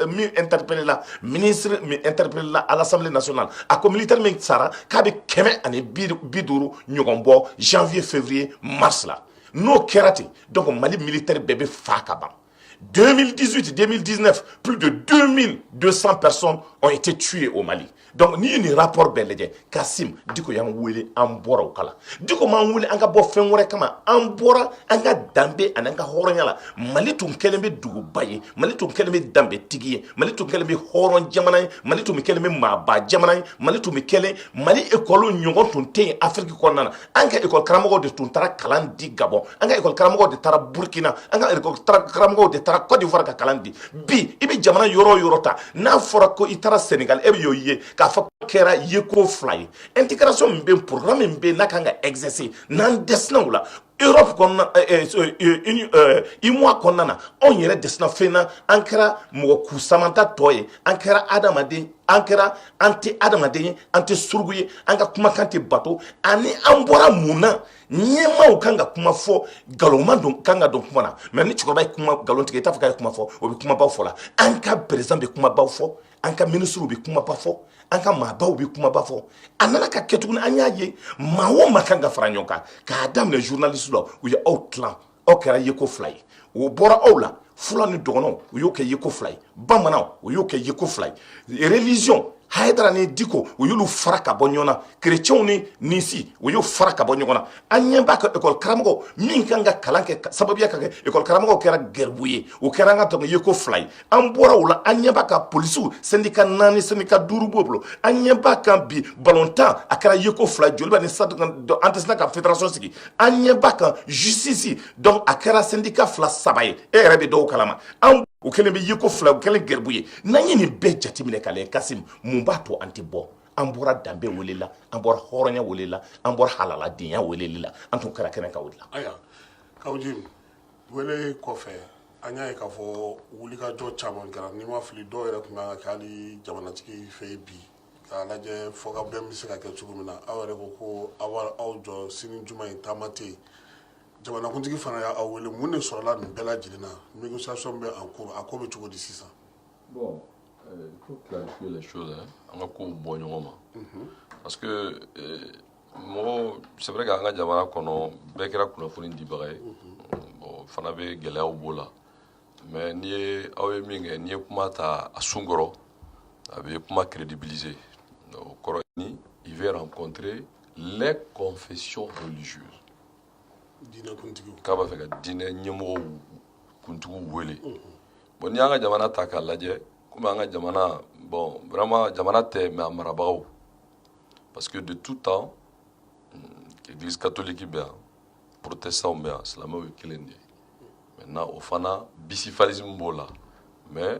Speaker 2: min interpellé la ministre min interpellé la à l'Assemblée nationale a ko militaire min sara k'a bɛ 150 ɲɔgɔn bɔ janvier février mars la n'o kɛra ten donc Mali militaire bɛɛ bɛ fa ka ban 2018-2019, plus de 2200 personnes ont été tuées au Mali. Donc, ni un rapport belge, Kassim, diko yang wele ambora okala. Diko man wele anga bo fenwore kama ambora anga dambe ananga horonyala. Mali tun keleme dugu baye, Mali tun keleme dambe tigiye, Mali tun keleme horon jamana, Mali tun keleme maba jamana, Mali tun kele Mali ekolo nyongon tun te Afrique konana. Anga ekol karamogo de tun tara kalan di Gabon, anga ekol karamogo de tara Burkina, anga ekol karamogo de tara Côte d'Ivoire ka kalan di. Bi ibi jamana yoro yorota na fora ko itara Sénégal ebe yoye ka fa kera yeko fly intégration mbe programme mbe nakanga exercer nan desna wala Europe konna imwa konna na on yere desna fena ankara mo ku samanta toye ankara adamade ankara anti adamade anti surguye anga kuma kanti bato ani ambora muna nyema ukanga kuma fo galoma don kanga don kuma na mais ni chikoba kuma galon tige tafaka kuma fo obi kuma ba fo la anka président be kuma ba fo anka ministre be kuma ba fo anka mabaw be kuma ba fo anana ka ketuguna anyaye mawo makanga franyoka ka adam le journaliste lo ou ya outland o kera yeko fly o bora ola fulani dogono o yoke yeko fly bamana o yoke yeko fly religion haydara ni diko o yulu faraka bonyona chrétien ni nisi o yu faraka bonyona anyamba ka école karamogo min kanga kalanke sababiya ka école karamogo kera gerbuye o kera nga to yeko fly ambora wala anyamba ka police syndicat nani syndicat duru boblo anyamba ka bi balontan akara yeko fly jolba ni sad antesna ka fédération sigi anyamba ka justice donc akara syndicat fla sabaye e rebe do kalama o kelen be yeko fla o kelen gerbuye nanyi ni be jatimine kale Kassim mumbato antibo ambora dambe welela ambora horonya welela ambora halala dinya welela antu kara kenen ka wudla
Speaker 1: aya kawjim wele kofe anya ka fo wulika jo chaman kara ni ma fili do yere kuma kali jamana tiki fe bi ka laje foga bem se ka ke chugumina awere ko awal awjo sinin juma tamate jamana kuntigi fana ya awele munne sorala ni bela jilina négociation be en cours akobe chugo di sisa
Speaker 3: bon il faut clarifier les choses hein en ko bonyoma parce que mo c'est vrai que anga jamana kono bekira kuna funi di bagay bon fana be geleaw bola mais ni awe minge ni kuma ta asungoro avec kuma crédibiliser au Corani il va rencontrer les confessions religieuses
Speaker 1: dina kuntigi
Speaker 3: kaba feka dina nyemo kuntugu wele bon ni anga jamana ta ka laje kuma anga jamana bon vraiment jamana te mais amarabaw parce que de tout temps l'église catholique bien protestant bien islamo kelende maintenant au fana bicéphalisme bola mais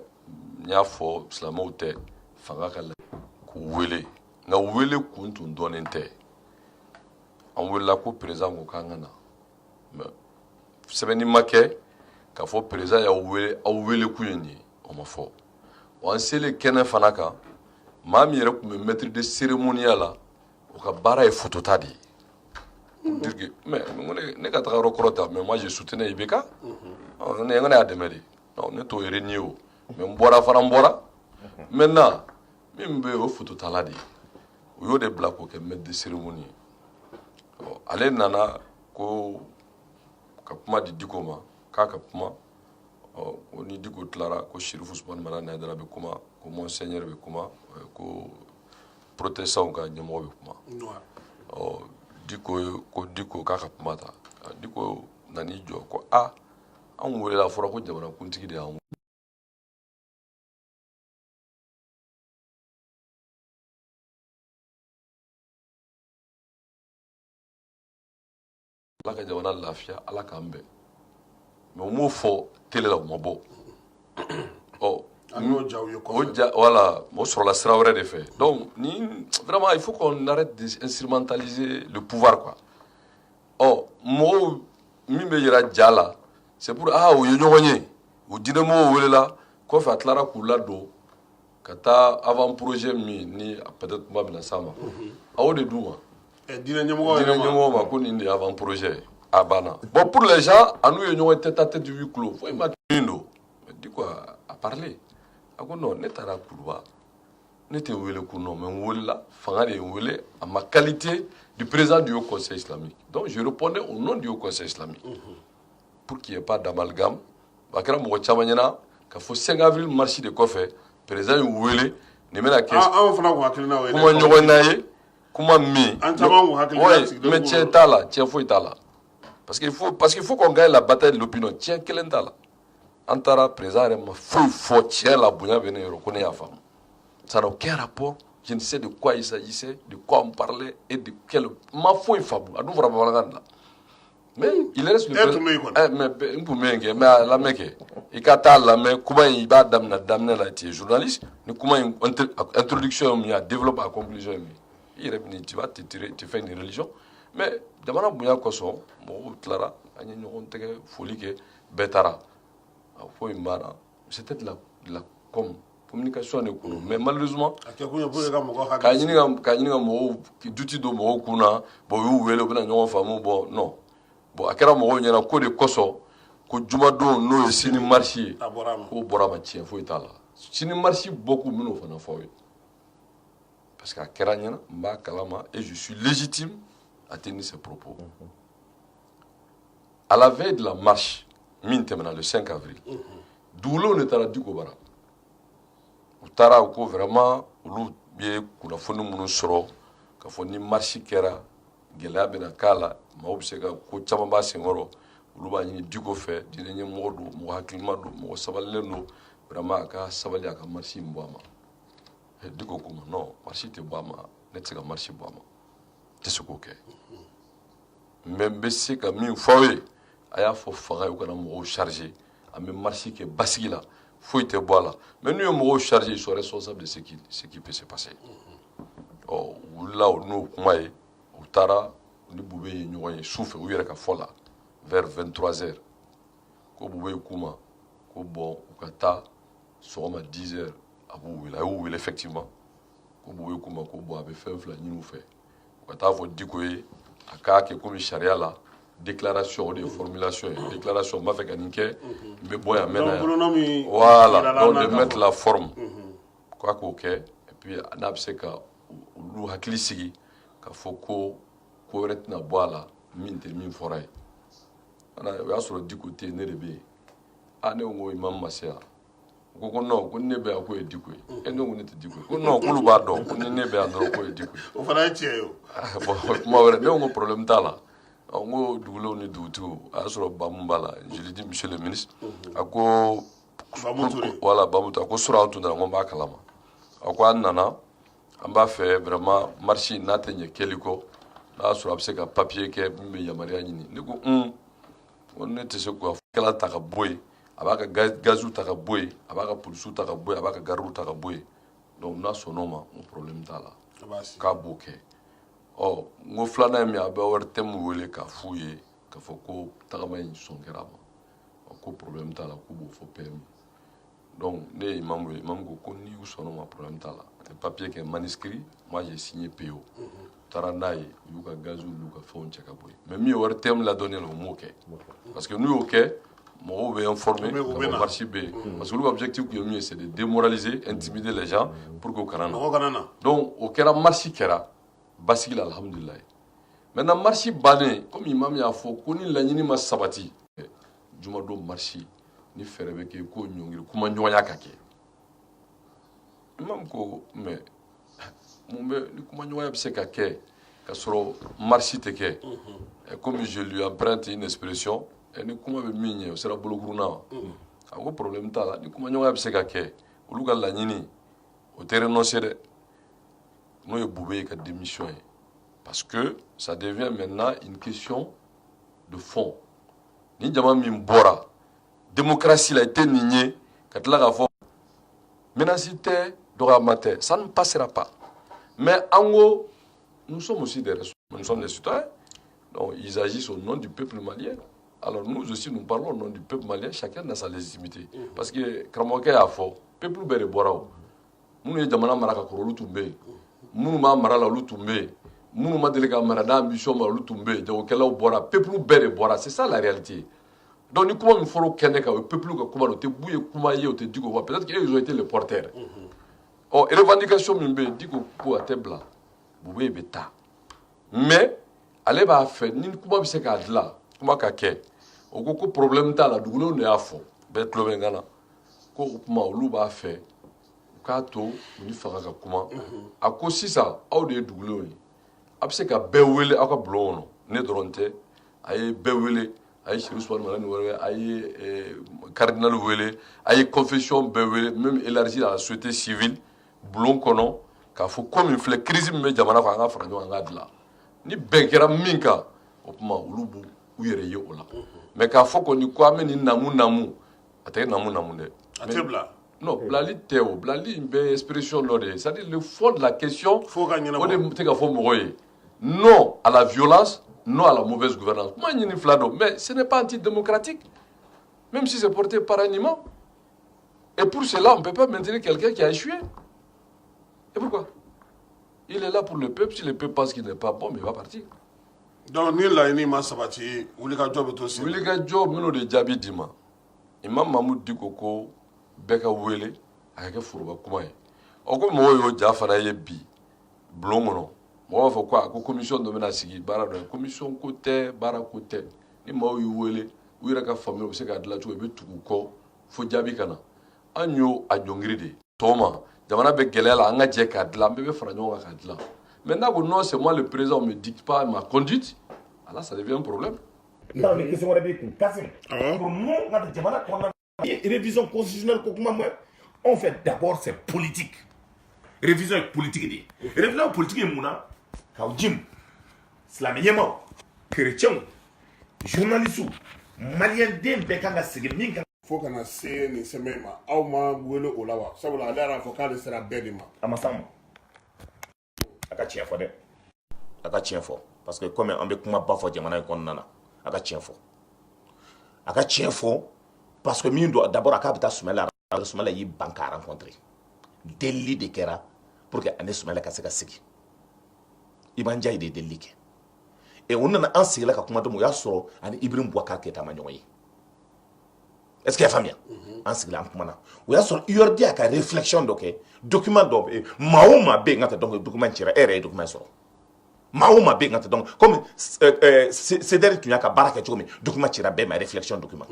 Speaker 3: nya fo islamo te fanga ka ku wele na wele kuntu donente on wela ko présent ko kangana sɛbɛnni ma kɛ k'a fɔ président y'aw wele kun ye nin ye o ma fɔ wa an selen kɛnɛ fana kan maa min yɛrɛ tun bɛ maître de cérémonie la o ka baara ye photota de ye mais ne ka taga yɔrɔ kɔrɔ ta mais moi je soutenais IBK ne y'a dɛmɛ de non ne t'o renier o mais n bɔra fana n bɔra maintenant min bɛ yen o phototala de ye o y'o de bila k'o kɛ maître de cérémonie ye ale nana ko ka kuma di Diko ma k'a ka kuma ko ni Diko tilara ko Sherifu Usmane Mara Nayidara bɛ kuma ko Monseigneur bɛ kuma ko protestants ka ɲɛmɔgɔ bɛ kuma Diko k'a ka kuma ta Diko nan'i jɔ ko anw welela fɔra ko jamana kuntigi de y'anw ala ka jamana lafiya ala k'an bɛn mais o m'o fɔ télé la o ma bɔ voilà o sɔrɔla sira wɛrɛ de fɛ donc vraiment il faut qu'on arrête d'instrumentaliser le pouvoir quoi mɔgɔw min bɛ yira ja la c'est pour o ye ɲɔgɔn ye o diinɛmɔgɔw welela kɔfɛ a tilara k'u ladon ka taa avant projet min ni peut-être kuma bɛna s'a ma a y'o de d'u ma
Speaker 1: dina ɲɛmɔgɔ
Speaker 3: ma ko nin de avant projet a banna bon pour les gens a n'u ye ɲɔgɔn tête à tête huis clos fo i ma min don di quoi a parlé a ko non ne taara Kuluba ne tɛ wele ko non mais n welela fanga de ye n wele à ma qualité du président du Haut Conseil islamique donc je répondais au nom du Haut Conseil islamique pour qu'il n'y ait pas d'amalgame
Speaker 4: a kɛra mɔgɔ caman ɲɛna ka fɔ 5 avril marche de kɔfɛ président y'u wele nin bɛna kɛ kuma ɲɔgɔn na ye kuma min mais tiɲɛ t'a la tiɲɛ foyi t'a la parce qu'il faut qu'on gagne la bataille de l'opinion tiɲɛ kelen t'a la an taara président yɛrɛ ma foyi fɔ tiɲɛ la bonya bɛ ne yɔrɔ ko ne y'a faamu ça n'a aucun rapport je ne sais de quoi il s'agissait de quoi on parlait et de quel ma foyi faamu a dun fɔra bamanankan de la mais il reste le mais mais mais la mec i ka taa lamɛn kuma in i b'a daminɛ la tu es journaliste ni kuma in introduction min a développe a conclusion min i yɛrɛ bɛ tu vas te tirer tu fais une religion mais jamana bonya kosɔn mɔgɔw tilara an ye ɲɔgɔn tɛgɛ foli kɛ bɛɛ taara a fɔ in banna c'était de la communication de kun mais malheureusement ka ɲini ka mɔgɔw duti don mɔgɔw kun na bon u y'u wele u bɛna ɲɔgɔn faamu bon non bon a kɛra mɔgɔw ɲɛna ko de kosɔn ko jumadon n'o ye sini marche ye k'o bɔra ma tiɲɛ foyi t'a la sini marche bɔkun min'o fana fɔ aw ye parce que a kɛra ɲɛna n b'a kalama et je suis légitime à tenir ces propos à la veille de la marche min tɛmɛna le 5 avril dugulenw de taara Diko Bara u taara u ko vraiment olu ye kunnafoni minnu sɔrɔ k'a fɔ ni marche kɛra gɛlɛya bɛna k'a la maaw bɛ se ka ko caman b'a senkɔrɔ olu b'a ɲini Diko fɛ diinɛ ɲɛmɔgɔ don mɔgɔ hakilima don mɔgɔ sabalilen don vraiment a ka sabali a ka marche in bɔ a ma Diko ko ma non marche tɛ bɔ a ma ne tɛ se ka marche bɔ a ma n tɛ se k'o kɛ mais n bɛ se ka min fɔ aw ye a y'a fɔ fanga ye u kana mɔgɔw charger an bɛ marche kɛ basigi la foyi tɛ bɔ a la mais n'u ye mɔgɔw charger ils sont responsables de ce qui peut se passer ɔ u wulila n'o kuma ye u taara ni Bube ye ɲɔgɔn ye su fɛ u yɛrɛ ka fɔ la vers 23h ko Bube ye k'u ma ko bon u ka taa sɔgɔma 10h a b'u wele a y'u wele effectivement ko Bube ye k'u ma ko bon a bɛ fɛn fila ɲini u fɛ u ka taa fɔ Diko ye a k'a kɛ komi sariya la déclaration o de ye formulation ye déclaration n b'a fɛ ka nin kɛ n bɛ bɔ yan n bɛ na yan voilà donc de mettre la forme k'a k'o kɛ et puis n'a bɛ se ka olu hakili sigi k'a fɔ ko wɛrɛ tɛna bɔ a la min tɛ min fɔra ye o y'a sɔrɔ Diko tɛ yen ne de bɛ yen ne ko ko Imam ma se yan u ko non ko ne bɛ yan k'o ye Diko ye ne ko ne tɛ Diko ye ko non k'olu b'a dɔn ko ni ne bɛ yan dɔrɔn k'o ye Diko ye
Speaker 1: o fana ye tiɲɛ ye o
Speaker 4: bon kuma wɛrɛ ne ko problème t'a la n ko dugulenw ni dugutigiw a y'a sɔrɔ Bamu b'a la je lui dis monsieur le ministre a ko voilà Bamu a ko sura an tun nana n ko n b'a kalama a ko an nana an b'a fɛ vraiment marche n'a tɛ ɲɛ kɛli kɔ n'a y'a sɔrɔ a bɛ se ka papier kɛ min bɛ yamaruya ɲini ne ko ne tɛ se k'a fɔ kɛla ta ka bɔ yen a b'a ka gaziw ta ka bɔ yen a b'a ka polisiw ta ka bɔ yen a b'a ka gardiw ta ka bɔ yen donc n'a sɔnn'o ma n ko problème t'a la k'a b'o kɛ ɔ n ko filanan ye min a bɛ wari tɛ min wele k'a f'u ye k'a fɔ ko tagama in sɔn kɛra a ma ko problème t'a la k'u b'o fɔ PMI donc ne ye Imam ye Imam ko n'i y'u sɔnn'o ma problème t'a la papier kɛ manuscrit moi j'ai signé PO taara n'a ye u y'u ka gaziw n'u ka fɛnw cɛ ka bɔ yen mais min ye wari tɛ min ladɔnnen la o m'o kɛ parce que n'u y'o kɛ mɔgɔw bɛ informer ka fɔ marche bɛ yen parce que olu ka objectif kun ye min ye c'est de démoraliser intimider les gens pour que u kana na donc o kɛra marche kɛra basigi la alhamdulilayi maintenant marche bannen comme Imam y'a fɔ ko ni laɲini ma sabati jumadon marche ni fɛɛrɛ bɛ kɛ ko ɲɔngiri kuma ɲɔgɔnya ka kɛ Imam ko mais mun bɛ ni kuma ɲɔgɔnya bɛ se ka kɛ ka sɔrɔ marche tɛ kɛ comme je lui emprunte une expression ni kuma bɛ min ɲɛ o sera bolokurunna wa a ko problème t'a la ni kuma ɲɔgɔnya bɛ se ka kɛ olu ka laɲini o tɛ renoncer dɛ n'o ye Bube ye ka démission ye parce que ça devient maintenant une question de fond ni jama min bɔra démocratie la i tɛ nin ye ka tila k'a fɔ menace tɛ dɔgɔyama tɛ ça ne passera pas mais en gros nous sommes aussi nous sommes des citoyens donc ils agissent au nom du peuple malien alors nous aussi nous parlons au nom du peuple malien chacun a sa légitimité parce que karamɔgɔkɛ y'a fɔ peuple bɛɛ de bɔra o minnu ye jamana mara ka kɔrɔ olu tun bɛ yen minnu b'a mara la olu tun bɛ yen minnu ma deli ka mara n'a ambition ma olu tun bɛ yen jagokɛlaw bɔra peuple bɛɛ de bɔra c'est ça la réalité donc ni kuma min fɔra o kɛnɛ kan o ye peuple ka kuma de o tɛ bu ye kuma ye o tɛ Diko wa peut-être qu'ils ont été les porteurs ɔ revendication min bɛ yen Diko ko a tɛ bila Bube bɛ taa mais ale b'a fɛ ni kuma bɛ se k'a dilan kuma ka kɛ o ko problème t'a la dugulenw de y'a fɔ bɛɛ tulo bɛ n kan na ko o kuma olu b'a fɛ u k'a to u ni fanga ka kuma a ko sisan aw de ye dugulenw ye a bɛ se ka bɛɛ wele aw ka bulon kɔnɔ ne dɔrɔn tɛ a ye bɛɛ wele a ye Siriki Usumani Malani wele a ye cardinal wele a ye confession bɛɛ wele même élargi à la société civile bulon kɔnɔ k'a fɔ ko min filɛ crise min bɛ jamana kɔnɔ an ka fara ɲɔgɔn kan an k'a dilan ni bɛn kɛra min kan o tuma olu b'u yɛrɛ ye o la mais k'a fɔ kɔni ko an bɛ nin namu a tɛ namu dɛ
Speaker 1: a tɛ bila
Speaker 4: non bilali tɛ o bilali in bɛ expression dɔ de ye c'est à dire le fond de la question
Speaker 1: fo ka ɲɛnabɔ
Speaker 4: o de tɛ ka fɔ mɔgɔ ye non à la violence non à la mauvaise gouvernance kuma ɲini fila don mais ce n'est pas antidémocratique même si c'est porté par un imam et pour cela on ne peut pas maintenir quelqu'un qui a échoué et pourquoi il est là pour le peuple si le peuple pense qu'il n'est pas bon mais il va partir
Speaker 1: donc ni laɲini ma sabati wulikajɔ bɛ to sen
Speaker 4: wulikajɔ minnu de jaabi d'i ma imam Mahmud Diko ko bɛɛ ka wele a ka kɛ foroba kuma ye ɔ ko mɔgɔw y'o ja fana ye bi bulon kɔnɔ mɔgɔw b'a fɔ ko a ko commission dɔ bɛna sigi baara dɔ ye commission ko tɛ baara ko tɛ ni maaw y'u wele u yɛrɛ ka faamuya u bɛ se k'a dilan cogo i bɛ tugu kɔ fo jaabi ka na an y'o a jɔngiri de tɔgɔma jamana bɛ gɛlɛya la an ka jɛ k'a dilan an bɛɛ bɛ fara ɲɔgɔn kan k'a dilan mais n'a ko non c'est moi le président on me dicte pas ma conduite alors ça devient un problème.
Speaker 5: Dans les questions de Kassim, pour nous, révision constitutionnelle, on fait d'abord c'est politique. Révision politique. Révision politique est mouna, Kaoudjim, Slamiyema, chrétien, journaliste, malien d'un bekanga segmin.
Speaker 1: fo kana se ni sɛmɛ ma aw ma wele o la wa sabula ale yɛrɛ fɔ k'ale sera bɛɛ de ma
Speaker 5: A ma s'en ma. A ka tiɲɛ fɔ dɛ.
Speaker 2: A ka tiɲɛ fɔ parce que comme an bɛ kuma ba fɔ jamana in kɔnɔna na a ka tiɲɛ fɔ a ka tiɲɛ fɔ parce que min don d'abord a k'a bɛ taa Sumala y'i ban k'a rencontrer delili de kɛra pour que ani Sumala ka se ka sigi Iban Ndiaye de ye delili kɛ et o nana an sigila ka kuma dɔn o y'a sɔrɔ ani Ibrahim Boubacar Keita ma ɲɔgɔn ye est-ce que y'a faamuya an sigila an kumana o y'a sɔrɔ URD a ka réflexion dɔ kɛ document dɔ bɛ maa o maa bɛ yen n ka taa donc document cira e yɛrɛ ye document sɔrɔ maa o maa bɛ yen n ka taa donc comme CDR tun y'a ka baara kɛ cogo min document cira bɛɛ ma réflexion document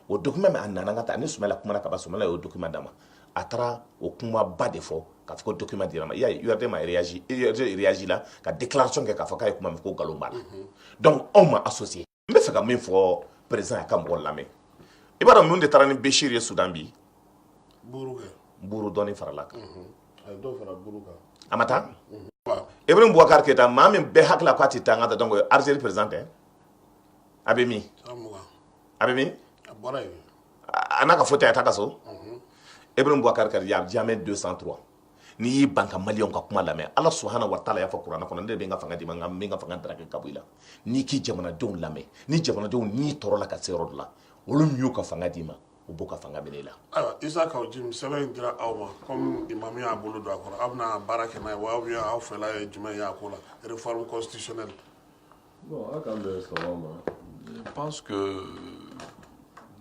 Speaker 2: o document min a nana n ka taa ani Sumala kumana ka ban Sumala y'o document d'a ma a taara o kumaba de fɔ k'a fɔ ko document dira ma i y'a ye URD ma réagi réagi la ka déclaration kɛ k'a fɔ k'a ye kuma min ko nkalon b'a la donc anw ma associé n bɛ fɛ ka min fɔ président y'a ka mɔgɔ lamɛn i b'a dɔn mun de taara ni Béchir ye Soudan bi
Speaker 1: buru kɛ
Speaker 2: buru dɔɔni farala kan
Speaker 1: a ye dɔ fara buru kan
Speaker 2: a ma taa Ibrahim Boubacar Keita maa min bɛɛ hakili la k'a tɛ taa n ka taa donc Algérie président tɛ a bɛ min a bɛ min
Speaker 1: a bɔra yen
Speaker 2: a n'a ka faute a t'a ka so Ibrahim Boubacar Keita y'a jamais 203 n'i y'i ban ka maliyɛnw ka kuma lamɛn Ala subahana wa taala y'a fɔ kuranɛ kɔnɔ ne de bɛ n ka fanga d'i ma n bɛ n ka fanga daraka ka bɔ i la n'i k'i jamanadenw lamɛn ni jamanadenw n'i tɔɔrɔ la ka se yɔrɔ dɔ la olu min y'u ka fanga d'i ma u b'u ka fanga minɛ i la.
Speaker 1: ayiwa Isa Kaoudjim sɛbɛn in dira aw ma comme imam y'a bolo don a kɔrɔ aw bɛna baara kɛ n'a ye wa aw fɛla ye jumɛn ye a ko la réforme constitutionnelle.
Speaker 3: Bon, quand même, ça va, moi.
Speaker 4: Je pense que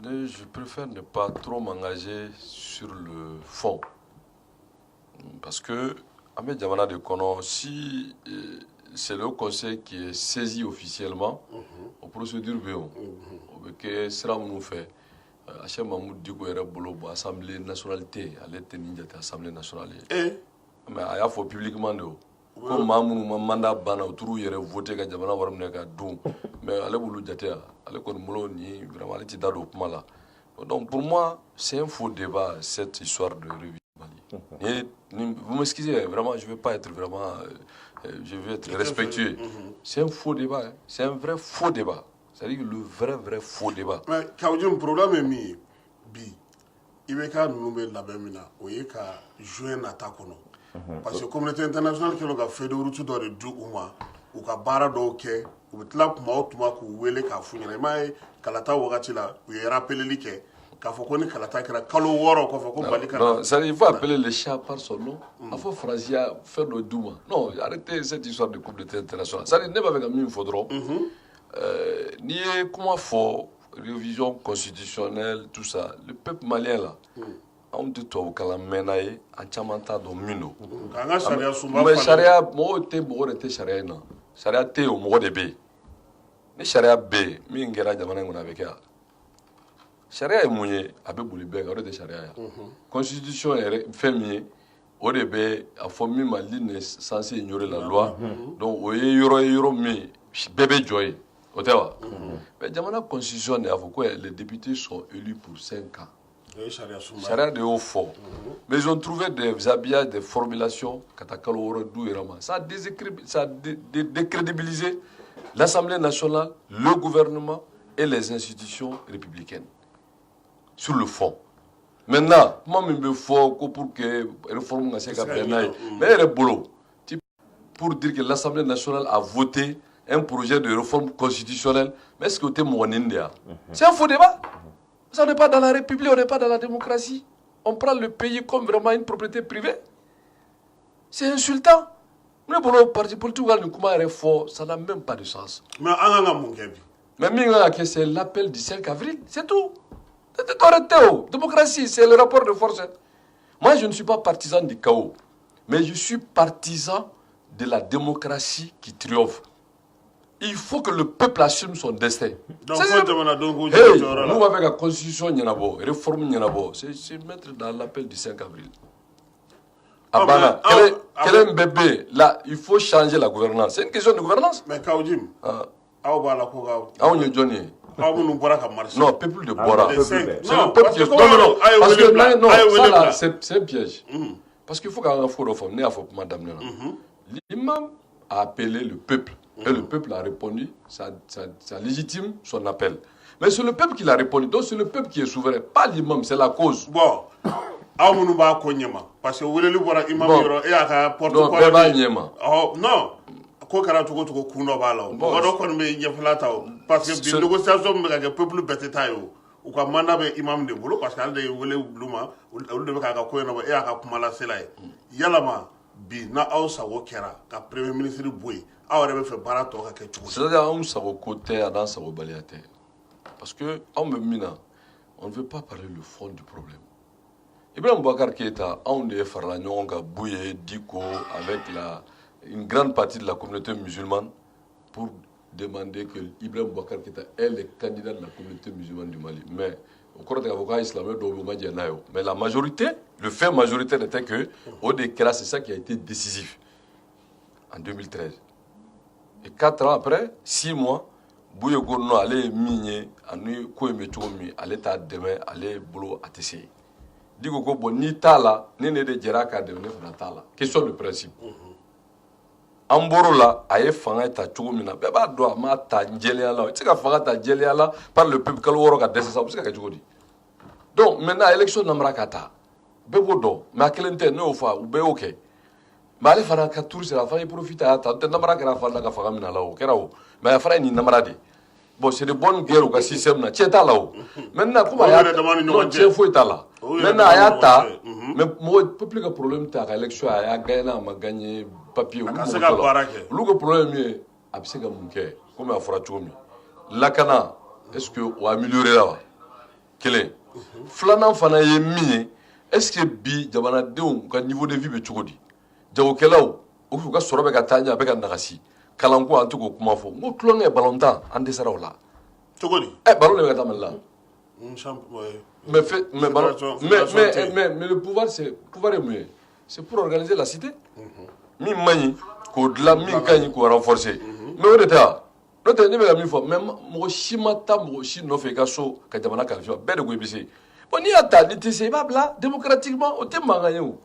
Speaker 4: je préfère ne pas trop m'engager sur le fond. Parce que, Ahmed Diamana de Kono, si c'est le conseil qui est saisi officiellement, aux procédures BO, que sera nous fait, Hachem Mahmoud Diko est bolo pour l'Assemblée nationale, elle était ninja de l'Assemblée nationale. Mais il y a fait publiquement de comme Mahmoud mandat bana autour il voté que Diamana va mener ka dou mais elle voulu jeter elle kon molo ni vraiment elle était dans le mala. Donc pour moi c'est un faux débat cette histoire de révision. Et vous m'excusez vraiment je vais pas être vraiment je vais être respectueux. C'est un faux débat, hein. C'est un vrai faux débat. C'est-à-dire le vrai faux débat.
Speaker 1: Mais Kaoudjim problème est mis bi il veut ka nous be labɛn min na o ye ka jouer nata kɔnɔ parce que communauté internationale kɛlen ka feuille de route dɔ de di u ma u ka baara dɔw kɛ u bɛ tila tuma o tuma k'u wele k'a f'u ɲɛna i m'a ye kalata wagati la u ye rappeleli kɛ k'a fɔ ko ni kalata kɛra kalo 6 kɔfɛ ko Mali kana.
Speaker 4: Non, il faut appeler le chat par son nom. Il faut Francia faire le douma. Non, arrêtez cette histoire de communauté internationale. Ça n'est pas avec un il faudra. Ni comment faut révision constitutionnelle tout ça le peuple malien là on te trouve qu'à la menaille en chamanta do mino mais charia mo te mo te charia na charia te o mo de be ni charia be mi ngera jamana ngona be ka charia est mouillé avec Boulibek, on est charia. Constitution est féminine, on est à former ma ligne censée ignorer la loi. Donc, on est euro mais bébé joy. Mais dans la constitution, les députés sont élus pour 5 ans. Charia de haut fort. Mais ils ont trouvé des habillages, des formulations, ça a décrédibilisé l'Assemblée nationale, le gouvernement et les institutions républicaines. Sur le fond. Maintenant, moi, je me fais pour que la réforme soit mais elle est boulot. Pour dire que l'Assemblée nationale a voté un projet de réforme constitutionnelle, mais est-ce que tu es mon India? C'est un faux débat. Ça n'est pas dans la République, on n'est pas dans la démocratie. On prend le pays comme vraiment une propriété privée. C'est insultant. Mais pour le parti politique, ça n'a même pas de sens. Mais c'est l'appel du 5 avril, c'est tout. Démocratie, c'est le rapport de force. Moi, je ne suis pas partisan du chaos, mais je suis partisan de la démocratie qui triomphe. Il faut que le peuple assume son destin. Nous, avec la constitution, la réforme, c'est mettre dans l'appel du 5 avril. Abana, quel est un bébé? Là, il faut changer la gouvernance. C'est une question de gouvernance. Mais Kaoudjim, non, peuple de Bora. C'est le peuple qui est... Non, parce que ça là, c'est un piège. Parce qu'il faut qu'on fasse une réforme. L'imam a appelé le peuple. Et le peuple a répondu, ça légitime son appel. Mais c'est le peuple qui l'a répondu. Donc c'est le peuple qui est souverain, pas l'imam, c'est la cause. Bon. Parce que vous voulez voir l'imam et à porte-parole. Non. Parce que les négociations avec le peuple bêtitaille. Ou quand mandat imam de boulot, parce qu'il y a des bluma, ou de et à Kumala Selaï. Yalama, bi na ausa wokera, ka premier ministre Bouy. C'est-à-dire qu'on s'est côté à dans sa baliate. Parce que on ne veut pas parler le fond du problème. Ibrahim Boubacar Keïta, on est farlagnon, Bouye, Diko, avec une grande partie de la communauté musulmane pour demander que Ibrahim Boubacar Keïta est le candidat de la communauté musulmane du Mali. Mais au cours des avocats islamiques, mais la majorité, le fait majoritaire était que, au décret, c'est ça qui a été décisif en 2013. Et 4 ans après, 6 mois, Bouye Gourno allait miner, allait ta demain, allait boulot à TC. Digo ko bon ni tala, ni ne de djeraka de ne fana tala. Question de principe. Amboro la, aye fanga ta chugumina. Beba doa ma ta njeliya la. Tu sais fanga ta njeliya la par le peuple kalworo ka dessa ça, parce que chugodi. Donc maintenant élection namra kata. Bebo do, ma kelente no fa ou be OK. Mais allez faire un tour sur la fin, il profite à ta namara que la fin de la famille là haut, kerao. Mais la fin ni namara de. Bon, c'est de bonnes guerres au système là, tiens là-haut. Maintenant, comment il y a non, tiens faut être là. Maintenant, il y a ta, mais moi, plus que problème t'as l'élection, il y a gagné, m'a gagné papier. Le problème est, absent comme que, comme il fera tout mieux. La cana, est-ce que on a amélioré là? Quel est? Flanant fana y mis, est-ce que bi, jamana déon, qu'un niveau de vie est tout dit? Jago kelaw o fu ka soro be ka tanya be ka nagasi kalanko an tuko kuma fo mo klon e balontan an de sara wala togoni ballon be ka tamalla mais le pouvoir c'est est mieux c'est pour organiser la cité mi mani ko de la mi kany ko renforcer mais o de ta no te ne be ka mi fo mais mo shimata mo shi no fe ka so ka jamana ka fi be de ko bisi bon ni ata ni te se ba bla démocratiquement o te mangaye o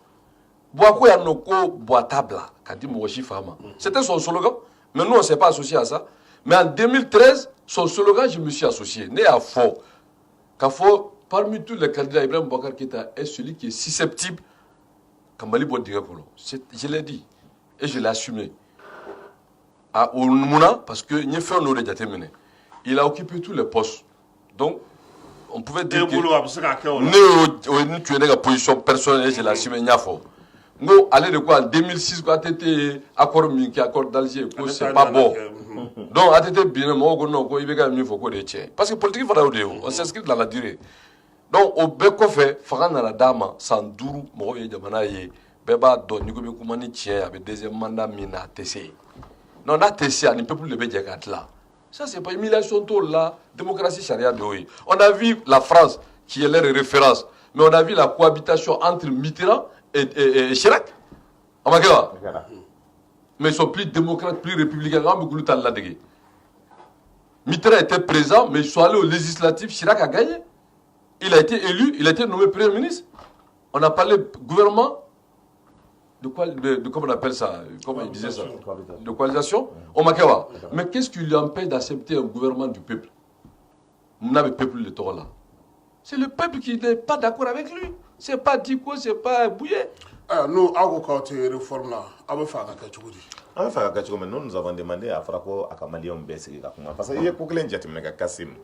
Speaker 4: c'était son slogan, mais nous on ne s'est pas associé à ça. Mais en 2013, son slogan, je me suis associé. Né à fort. Parmi tous les candidats, Ibrahim Boubacar Keïta est celui qui est susceptible. Je l'ai dit et je l'ai assumé. Au Mouna, parce que il a occupé tous les postes. Donc, on pouvait dire que tu es dans position personnelle, je l'ai assumé. Non, allez de quoi en 2006 quand t'étais accord minki accord d'Alger c'est pas bon. Donc à t'étais bien moi non quoi il veut mieux faut quoi de tien parce que politique fera on s'inscrit dans la durée. Donc au beko fait fera na la dame sans duru mo ye jamana ye beba do ni ko be kuma ni tien avec deuxième mandat mina TC. Non na TC ni peuple le be jegat là. Ça, c'est pas humiliation tout là. Démocratie charia de oui. On a vu la France, qui est leur référence, mais on a vu la cohabitation entre Mitterrand et Chirac. Mais ils sont plus démocrates, plus républicains. Mitterrand était présent, mais ils sont allés au législatif. Chirac a gagné. Il a été élu, il a été nommé Premier ministre. On a parlé gouvernement. De quoi, comment on appelle ça? Comment il disait ça? De coalisation. Mais qu'est-ce qui lui empêche d'accepter un gouvernement du peuple? On a le peuple de Torah là. C'est le peuple qui n'est pas d'accord avec lui. C'est pas Diko, c'est pas Bouye.
Speaker 1: Nous, quand tu réformes là,
Speaker 2: nous avons demandé à Frako à Kamalion Bessi. Parce qu'il y a beaucoup de gens qui ont Kassim.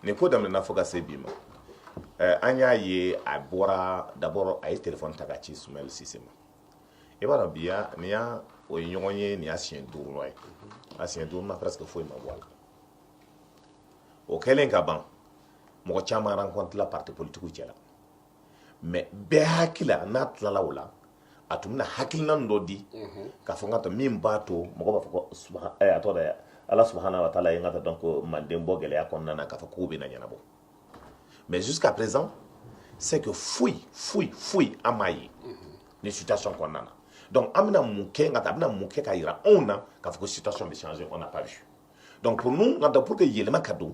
Speaker 2: N'est pas dans le Nafoka Sebima. Anya ye a bora d'abord a téléphone Tagachi Soumel Sissema. Et voilà bien, nia o nyonye ni asien dourno e. Asien dourno presque foi ma voile. Au kelen kaban, mo chama rencontre la parti politique ou là. Mais be hakila nat la laula atumna hakilna ndodi ka fonga to mimbato mo ba fako subhana atoda Allah subhanahu wa ta'ala yanga donc mandembo gele akonna na ka fako be na nyanabo. Mais jusqu'à présent, c'est que fouille amayi les situations qu'on a. Donc amna mouké ngata mouké kaira on a ka fako situation de changer on n'a pas vu. Donc pour nous pour que yelema cadeau,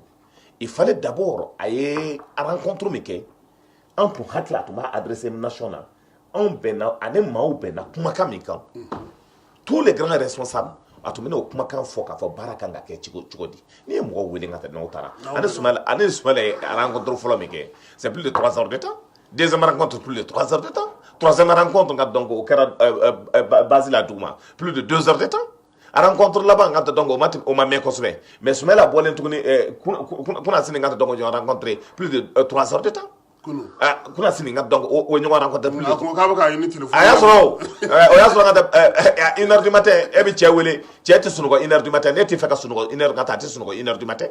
Speaker 2: il fallait d'abord aller à rencontre meke en pour hatla to ma adresser national on bena ane maou bena kumaka meka tous les grands responsables atumene o kumaka foka fo baraka ngake chigodi ni mo wele ngata no tara ane sumala rencontre folo meke c'est plus de 3 heures de temps. Deuxième rencontre plus de 3 heures de temps. Troisième rencontre donc au Kera Basile Douma plus de 2 heures de temps. A rencontre là-bas ngata donc au mame kosbe mais sumela bolen tukuni kuna sini ngata donc on rencontré plus de 3 heures de temps. Kuna sini ngata donc au nyo rencontré plus de aya so oya so ngata 1h du matin e bi chewele chete sunugo 1h du matin neti feka sunugo 1h ngata ti sunugo 1h du matin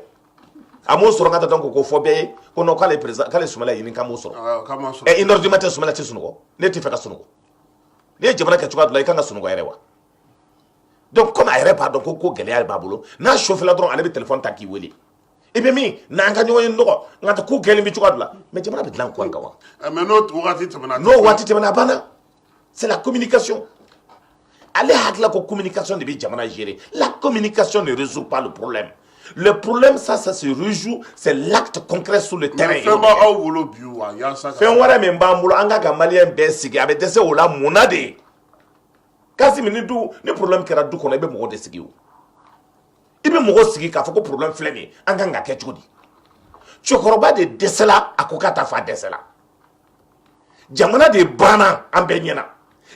Speaker 2: amo so ngata donc ko fobé ko no kale président kale sumela yini kamo so e 1h du matin sumela ti sunugo neti feka sunugo ne jabana ka chuka dula ikanga sunugo erewa. Donc comme elle pas donc ko gele babolo na chauffe la dron anabi téléphone ta ki weli et bien mi na nga nyoy ndoko ngata ko gele mi chuka dula mais jabana bi lan ko ngawa
Speaker 1: mais notre wati temana
Speaker 2: no wati temana bana c'est la communication. Allez avec la communication de bi jamana gérer. La communication ne résout pas le problème. Le problème ça se résout, c'est l'acte concret sur le terrain.
Speaker 1: Fait ba awolo biwa ya ça
Speaker 2: fait wara me mbambulo anga ga malien besigi abe dese ola monade. Kasi ni problème kera du kono ibe mo de sigi o ibe mo sigi ka fako problème fleni anga nga ke chudi chokoroba de desela akokata fa desela jamana de bana ambenyana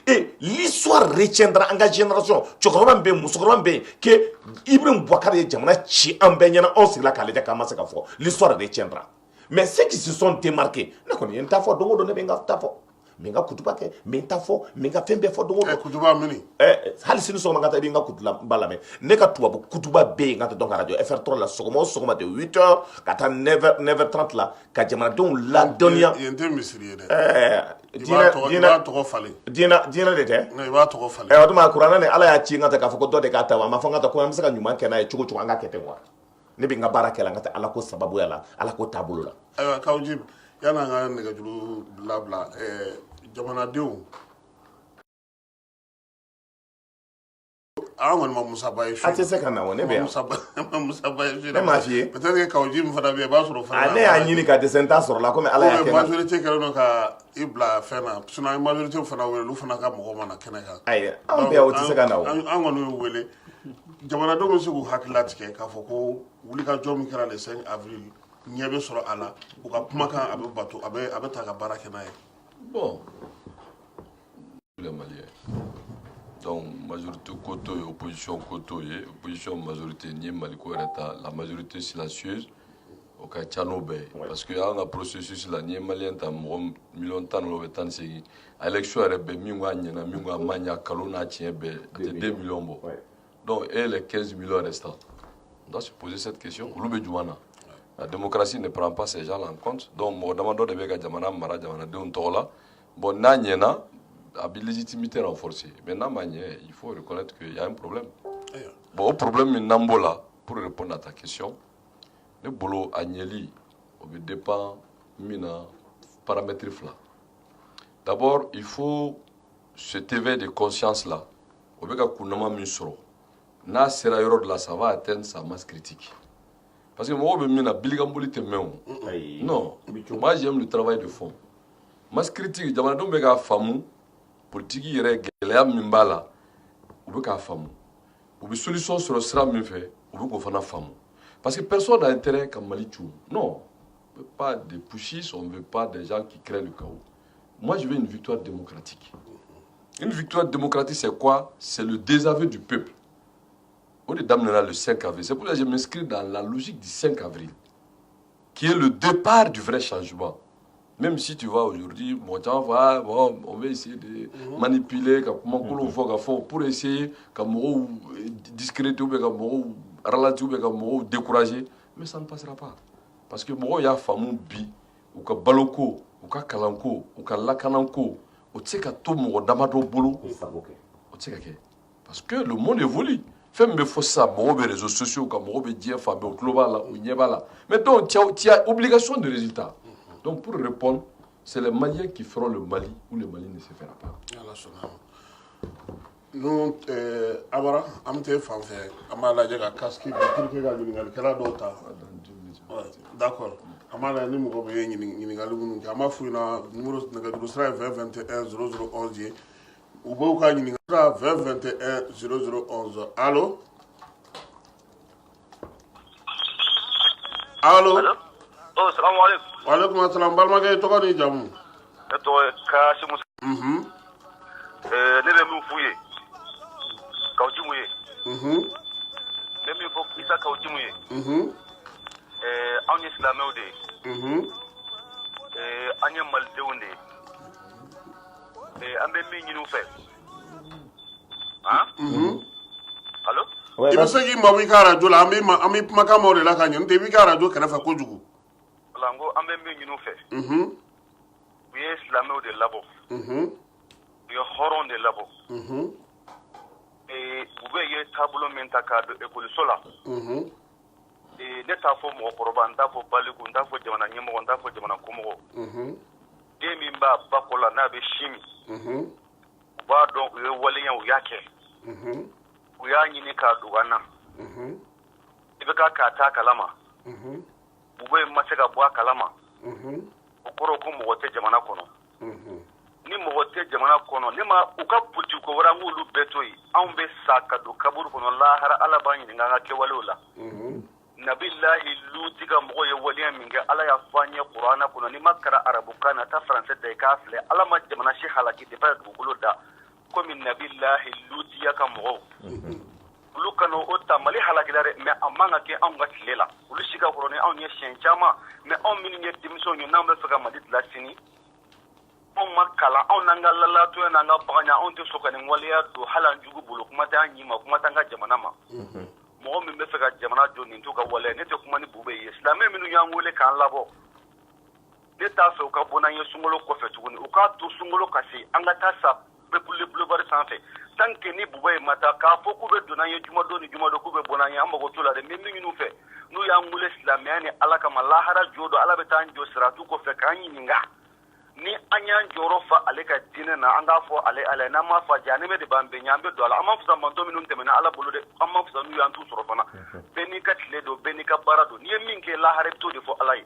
Speaker 2: et l'histoire retiendra anga génération chokoroba mbe musokoroba mbe que Ibrahim Boubacar et jamana chi ambenyana on sigi la kale ja kama se ka fo l'histoire retiendra. Mais ceux qui se sont démarqués ne connaissent pas fo dongo donne benga tafo minga kutuba ke minta fo minga fembe fo dongo
Speaker 1: kutuba mini
Speaker 2: hali sinu so ngata binga kutula balame ne ka tuwa kutuba be ngata donc radio FR3 la sogoma de 8h kata 9h30 la ka jamana don la donia
Speaker 1: yente misri de
Speaker 2: dina
Speaker 1: to fale
Speaker 2: dina de te
Speaker 1: ne ba to fale
Speaker 2: o ma qur'ana ne ala ya chi ngata ka fo ko de ka ta ma fo ngata ko am saka nyuma ke na e chugo anga kete wa ne binga baraka la ngata ala ko sababu yala ala ko tabulu la
Speaker 1: ayo kawjib yana nga nega julu blabla jamana dew awon ma Musa Baye
Speaker 2: a te se kana woni be
Speaker 1: Musa Baye
Speaker 2: e ma fie
Speaker 1: peut-être que kawjib fada be ba soro fada
Speaker 2: ane anyini ka desenta soro la comme ala ya kena
Speaker 1: majorité kala no ka ibla fena suna majorité fana wele lu fana ka mo mana keneka
Speaker 2: ay an be o te se kana wo
Speaker 1: an no wele jamana dogo sugu hakilatike ka foko wuli ka jom kala le 5 avril nyebe soro ala u ka kuma kan abe bato abe ta ka baraka na ye.
Speaker 4: Bon, les Maliens. Donc, majorité koto et opposition koto et opposition majorité ni maliko ereta la majorité silencieuse au cas Tchanobe parce que un processus la ni malien ta million tan lo betan segi élection rebe mingwa nyana mingwa manya kalona tiebe de 2 millions bo. Donc et les 15 millions restants. On doit se poser cette question. Olobe Djouana. La démocratie ne prend pas ces gens en compte. Donc, je demande de faire Jamana Mara Jamana de Untola. Bon, Nanyena a une légitimité renforcée. Maintenant, il faut reconnaître qu'il y a un problème. Bon, au problème, Nambola, pour répondre à ta question, le boulot Agneli, on dépend mina paramètres là. D'abord, il faut cet éveil de conscience là. On veut que misro. Na sera yoro de la ça va atteindre sa masse critique. Parce que moi, je mina biligamboli te meon. Non, moi j'aime le travail de fond. Masse critique, jamana don bega famu politique yere gelea mimbala. On veut qu'à famu. On veut solution sur le sera min fait. On veut qu'on fasse famu. Parce que personne n'a intérêt qu'à Mali tchou. Non, on ne veut pas des pushistes, on ne veut pas des gens qui créent le chaos. Moi, je veux une victoire démocratique. Une victoire démocratique, c'est quoi? C'est le désaveu du peuple. On est d'amener le 5 avril. C'est pour ça que je m'inscris dans la logique du 5 avril, qui est le départ du vrai changement. Même si tu vois aujourd'hui, on va essayer de manipuler, pour essayer de discréter, ralentir, décourager. Mais ça ne passera pas. Parce que il y a famille bi, ou ka baloko, ou ka kalanko, ou ka lakananko, ou tseka to mo damado bolo. Parce que le monde évolue. Fait me faut ça, mon réseaux sociaux, comme mon dire, famille au global, ou nyebala. Mais donc, tu as obligation de résultat. Donc, pour répondre, c'est les Maliens qui feront le Mali, ou le Mali ne se fera pas.
Speaker 1: Nous, Abara, amte fanfé, amala jaga kaski, pour que la lumière, qu'elle a d'autres. D'accord. Amala ni mugo be ni ngalu nu ama fuina numéro ngalu sra 2021 0011 ou bo ka ni sra 2021 0011. Allô? Allô?
Speaker 6: Oh, salam alaikum.
Speaker 1: Wa alaikum assalam. Balma gay to ko ni jamu.
Speaker 6: To ka si musa. Ne be mu fuye. Kauji muye. Ne mi fo isa kauji muye. An ye silamɛw de ye an ye malidenw de ye an bɛ min ɲini u fɛ allo
Speaker 1: i bɛ se k'i mabɔ i ka arajo la an bɛ kumakan mɛn o de la ka ɲɛ n'o tɛ i b'i ka arajo kɛrɛfɛ kojugu
Speaker 6: wala n ko an bɛ min ɲini u fɛ u ye silamɛw de labɔ u ye hɔrɔnw de labɔ u bɛ ye taabolo min ta k'a don ekɔliso la ne t'a fɔ mɔgɔkɔrɔba n t'a fɔ baliku n t'a fɔ jamana ɲɛmɔgɔ n t'a fɔ jamana kɔmɔgɔ den min b'a ba kɔ la n'a bɛ sin min u b'a dɔn u ye waleya u y'a kɛ u y'a ɲini k'a don an na i bɛ k'a t'a kalama u bɛ ma se ka bɔ a kalama o kɔrɔ ko mɔgɔ tɛ jamana kɔnɔ ni mɔgɔ tɛ jamana kɔnɔ ne ma u ka politiko wɛrɛ an k'olu bɛɛ to yen anw bɛ sa ka don kaburu kɔnɔ lahara ala b'an ɲininka an ka kɛwalew la nabilahi luti ka mɔgɔ ye waleya min kɛ ala y'a fɔ an ye kurana kɔnɔ ni ma kɛra arabukan na taa faransɛ ta i k'a filɛ ala ma jamana si halaki de b'a dugukolo da komi nabilahi lutiya ka mɔgɔw olu kana o ta mali halakila dɛ mɛ a man ka kɛ anw ka tile la olu si ka kɔrɔ ni anw ye siɲɛ caman mɛ anw minnu ye denmisɛnw ye n'anw bɛ fɛ ka mali dilan sini anw ma kalan anw n'an ka lalatoya n'an ka bagaɲa anw tɛ sɔn ka nin waleya don hali an jugu bolo kuma tɛ an ɲi ma kuma tɛ an ka jamana ma mɔgɔ min bɛ fɛ ka jamana jɔ nin to ka waleya ne tɛ kuma ni bube ye silamɛ minnu y'an wele k'an labɔ ne t'a fɛ u ka bɔ n'an ye sunkalo kɔfɛ tuguni u k'a to sunkalo ka se an ka taa sa pepule boulevard sanfɛ tant que ni bube ye ma taa k'a fɔ k'u bɛ don n'an ye jumadon ni jumadon k'u bɛ bɔ n'an ye an mago t'o la dɛ mɛ min ɲini u fɛ n'u y'an wele silamɛya ni ala kama lahara jo don ala bɛ taa an jɔ siratu kɔfɛ k'an ɲininka ni an y'an jɔyɔrɔ fa ale ka diinɛ na an k'a fɔ ale ala ye n'an m'a fɔ janɛmɛ de b'an bɛn ɲɛ an bɛ don a la an m'a fisa mantɔ minnu tɛmɛna ala bolo dɛ an m'a fisa n'u y'an t'u sɔrɔ fana bɛɛ n'i ka tile don bɛɛ n'i ka baara don n'i ye min kɛ lahara i bɛ t'o de fɔ ala ye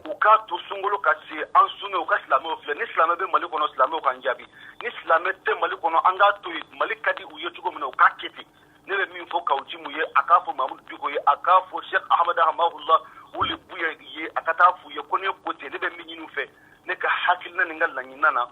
Speaker 6: u k'a to sunkalo ka se an sunne u ka silamɛw filɛ ni silamɛ bɛ mali kɔnɔ silamɛw k'an jaabi ni silamɛ tɛ mali kɔnɔ an k'a to yen mali ka di u ye cogo min na u k'a kɛ ten ne bɛ min fɔ kawuji mu ye a k'a fɔ mamudu diko ye a k'a fɔ sheikh ahmad hamahullah wuli buya ye a ka taa f'u ye ko ne ko ten ne bɛ min ɲini u fɛ ne ka hakilina ni n ka laɲinina na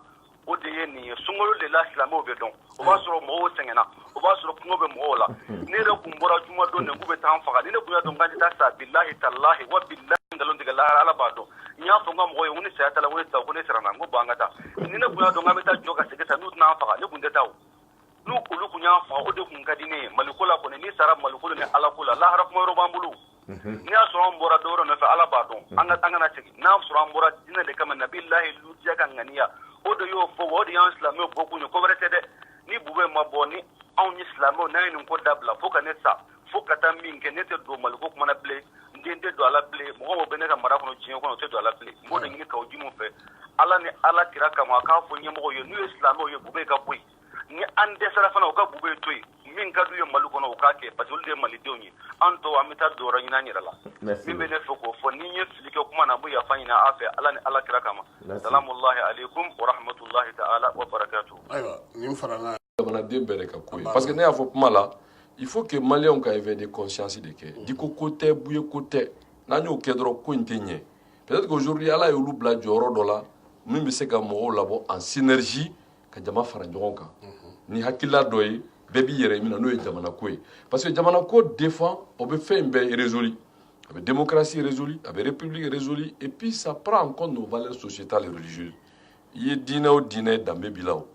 Speaker 6: o de ye nin ye sunkalo de la silamɛw bɛ dɔn o b'a sɔrɔ mɔgɔw sɛgɛnna o b'a sɔrɔ kungo bɛ mɔgɔw la ne yɛrɛ kun bɔra jumadon nin k'u bɛ taa an faga ni ne kun y'a dɔn k'an tɛ taa sa bilahi talahi wa bilahi nkalon tigɛ lahara ala b'a dɔn n y'a fɔ n ka mɔgɔw ye ko ni saya t'a la ko ne ta ko ne siranna n ko bɔn an ka taa ni ne kun y'a dɔn k'an bɛ taa jɔ ka segin sa n'u tɛna an faga ne kun tɛ taa o n'u olu kun y'an faga o de kun ka di ne ye maliko la kɔni n'i sara maliko ni ala ko la lahara kuma yɔrɔ b'an bolo n'i y'a sɔrɔ an bɔra dɔwɛrɛ nɔfɛ ala b'a dɔn an kana segin n'a sɔrɔ an bɔra diinɛ de kama nabilahi lutiya ka ŋaniya o de y'o fɔ wa o de y'an silamɛw bɔ kun ye ko wɛrɛ tɛ dɛ ni bube ma bɔ ni anw ye silamɛw n'an ye nin ko dabila fo ka ne sa fo ka taa min kɛ ne tɛ don maliko kuma na bilen n den tɛ don a la bilen mɔgɔ mɔgɔ bɛ ne ka mara kɔnɔ diɲɛ kɔnɔ o tɛ don a la bilen n b'o de ɲini k'aw di mun fɛ ala ni ala kira kama a k'a fɔ ɲɛmɔgɔw ye n'u ye silamɛw ye bube ka bɔ yen ni an dɛsɛra fana u ka bube to yen min ka d'u ye mali kɔnɔ u k'a kɛ parce que olu de ye malidenw ye an tɔw an bɛ taa don yɔrɔ ɲini an yɛrɛ la min bɛ ne fɛ k'o fɔ ni n ye fili kɛ kuma na n bɛ yafa ɲini a fɛ ala ni ala kira kama salamulahi aleykum wa rahmatulahi ta'ala wa barakatuh.
Speaker 1: ayiwa nin fara n kan
Speaker 4: jamanaden bɛɛ de ka ko ye parce que ne y'a fɔ kuma la il faut que maliyɛnw ka éveil de conscience de kɛ di ko tɛ buye ko tɛ n'an y'o kɛ dɔrɔn ko in tɛ ɲɛ peut-être qu'aujourd'hui ala ye olu bila jɔyɔrɔ dɔ la min bɛ se ka mɔgɔw labɔ en synergie ka jama fara ɲɔgɔn kan ni hakilila dɔ ye bɛɛ b'i yɛrɛ minɛ n'o ye jamana ko ye parce que jamana ko défend o bɛ fɛn in bɛɛ résolu a bɛ démocratie résolu a bɛ république résolu et puis ça prend en compte nos valeurs sociétales et religieuses i ye diinɛ o diinɛ danbe b'i la o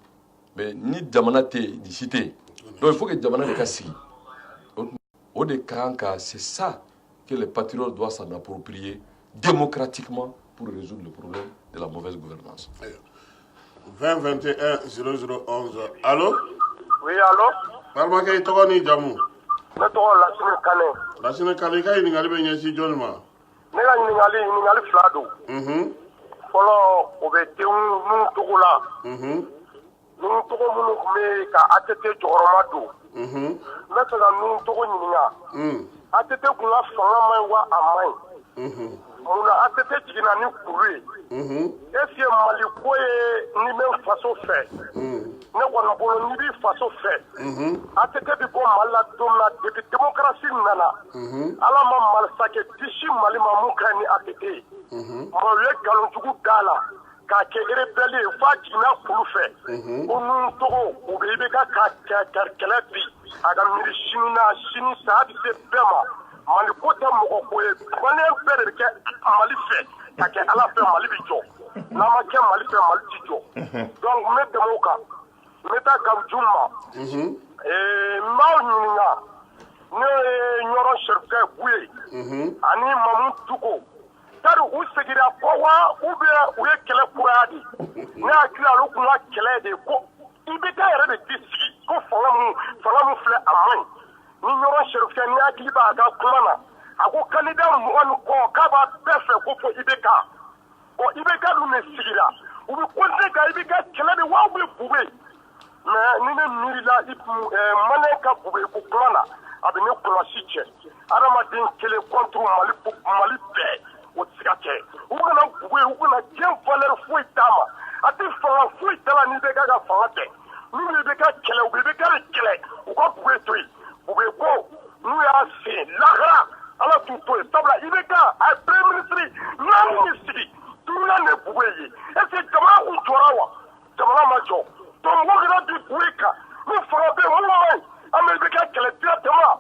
Speaker 4: mais ni jamana tɛ yen ni si tɛ yen donc il faut que jamana de ka sigi o de kan ka c'est ça que les patriotes doivent s'en approprier démocratiquement pour résoudre le problème de la mauvaise gouvernance.
Speaker 1: 20 21 0011 allo.
Speaker 7: oui allo.
Speaker 1: balimakɛ i tɔgɔ ni jamu.
Speaker 7: ne tɔgɔ Lasine Kane.
Speaker 1: Lasine Kane i ka ɲininkali bɛ ɲɛsin jɔnni ma.
Speaker 7: ne ka ɲininkali fila don. fɔlɔ o bɛ denw minnu togo la. ninnu togo minnu tun bɛ ka ATT jɔyɔrɔma don. n bɛ fɛ ka ninnu togo ɲininka. ATT kun ka fanga ma ɲi wa a ma ɲi. munna ATT jiginna ni kuru ye. est-ce que Mali ko ye ni bɛ faso fɛ. ne kɔni bolo n'i b'i faso fɛ. ATT bɛ bɔ Mali la don min na depuis démocratie nana. ala ma masakɛ kisi Mali ma mun ka ɲi ni ATT ye. mɔgɔ u ye nkalonjugu da la. k'a kɛ rebelle ye f'a jiginna kulu fɛ. ko ninnu togo u bɛ IBK ka kɛlɛ bi. a ka miiri sini na sini saya bɛ se bɛɛ ma. Mali ko tɛ mɔgɔ ko ye maliyɛn bɛɛ de bɛ kɛ Mali fɛ ka kɛ ala fɛ Mali bɛ jɔ n'a ma kɛ Mali fɛ Mali ti jɔ donc n bɛ tɛmɛ o kan n bɛ taa Gabijum ma n b'aw ɲininka ne ye Ɲɔrɔ Serifukɛ Buye ani Mamu Tuko tari u seginna kɔ wa ou bien u ye kɛlɛ kuraya de ne hakili la olu tun ka kɛlɛ de ko IBK yɛrɛ de tɛ sigi ko fanga min filɛ a man ɲi. ni Ɲɔrɔ Serifukɛ ni hakili b'a ka kuma na a ko candidat 20 kɔ k'a b'a bɛɛ fɛ ko fɔ IBK bon IBK dun de sigira u bɛ continuer ka IBK kɛlɛ de wa u bɛ bube mais ni ne miirila maliyɛn ka bube ko kuma na a bɛ ne kɔlɔsi cɛ adamaden kelen contre Mali bɛɛ o tɛ se ka kɛ u kana bube u kana diɲɛ valeur foyi d'a ma a tɛ fanga foyi t'a la ni IBK ka fanga tɛ n'u ye IBK kɛlɛ u bɛ IBK de kɛlɛ u ka bube to yen. u bɛ bɔ n'u y'a sen lahara ala t'u to yen sabula IBK a ye premier ministre 4 min sigi 5nan de Bubu ye est-ce que jamana kun jɔra wa jamana ma jɔ donc mɔgɔ kana bi Bubu kan ni fanga bɛ yen mun ma ɲi an bɛ IBK kɛlɛ directement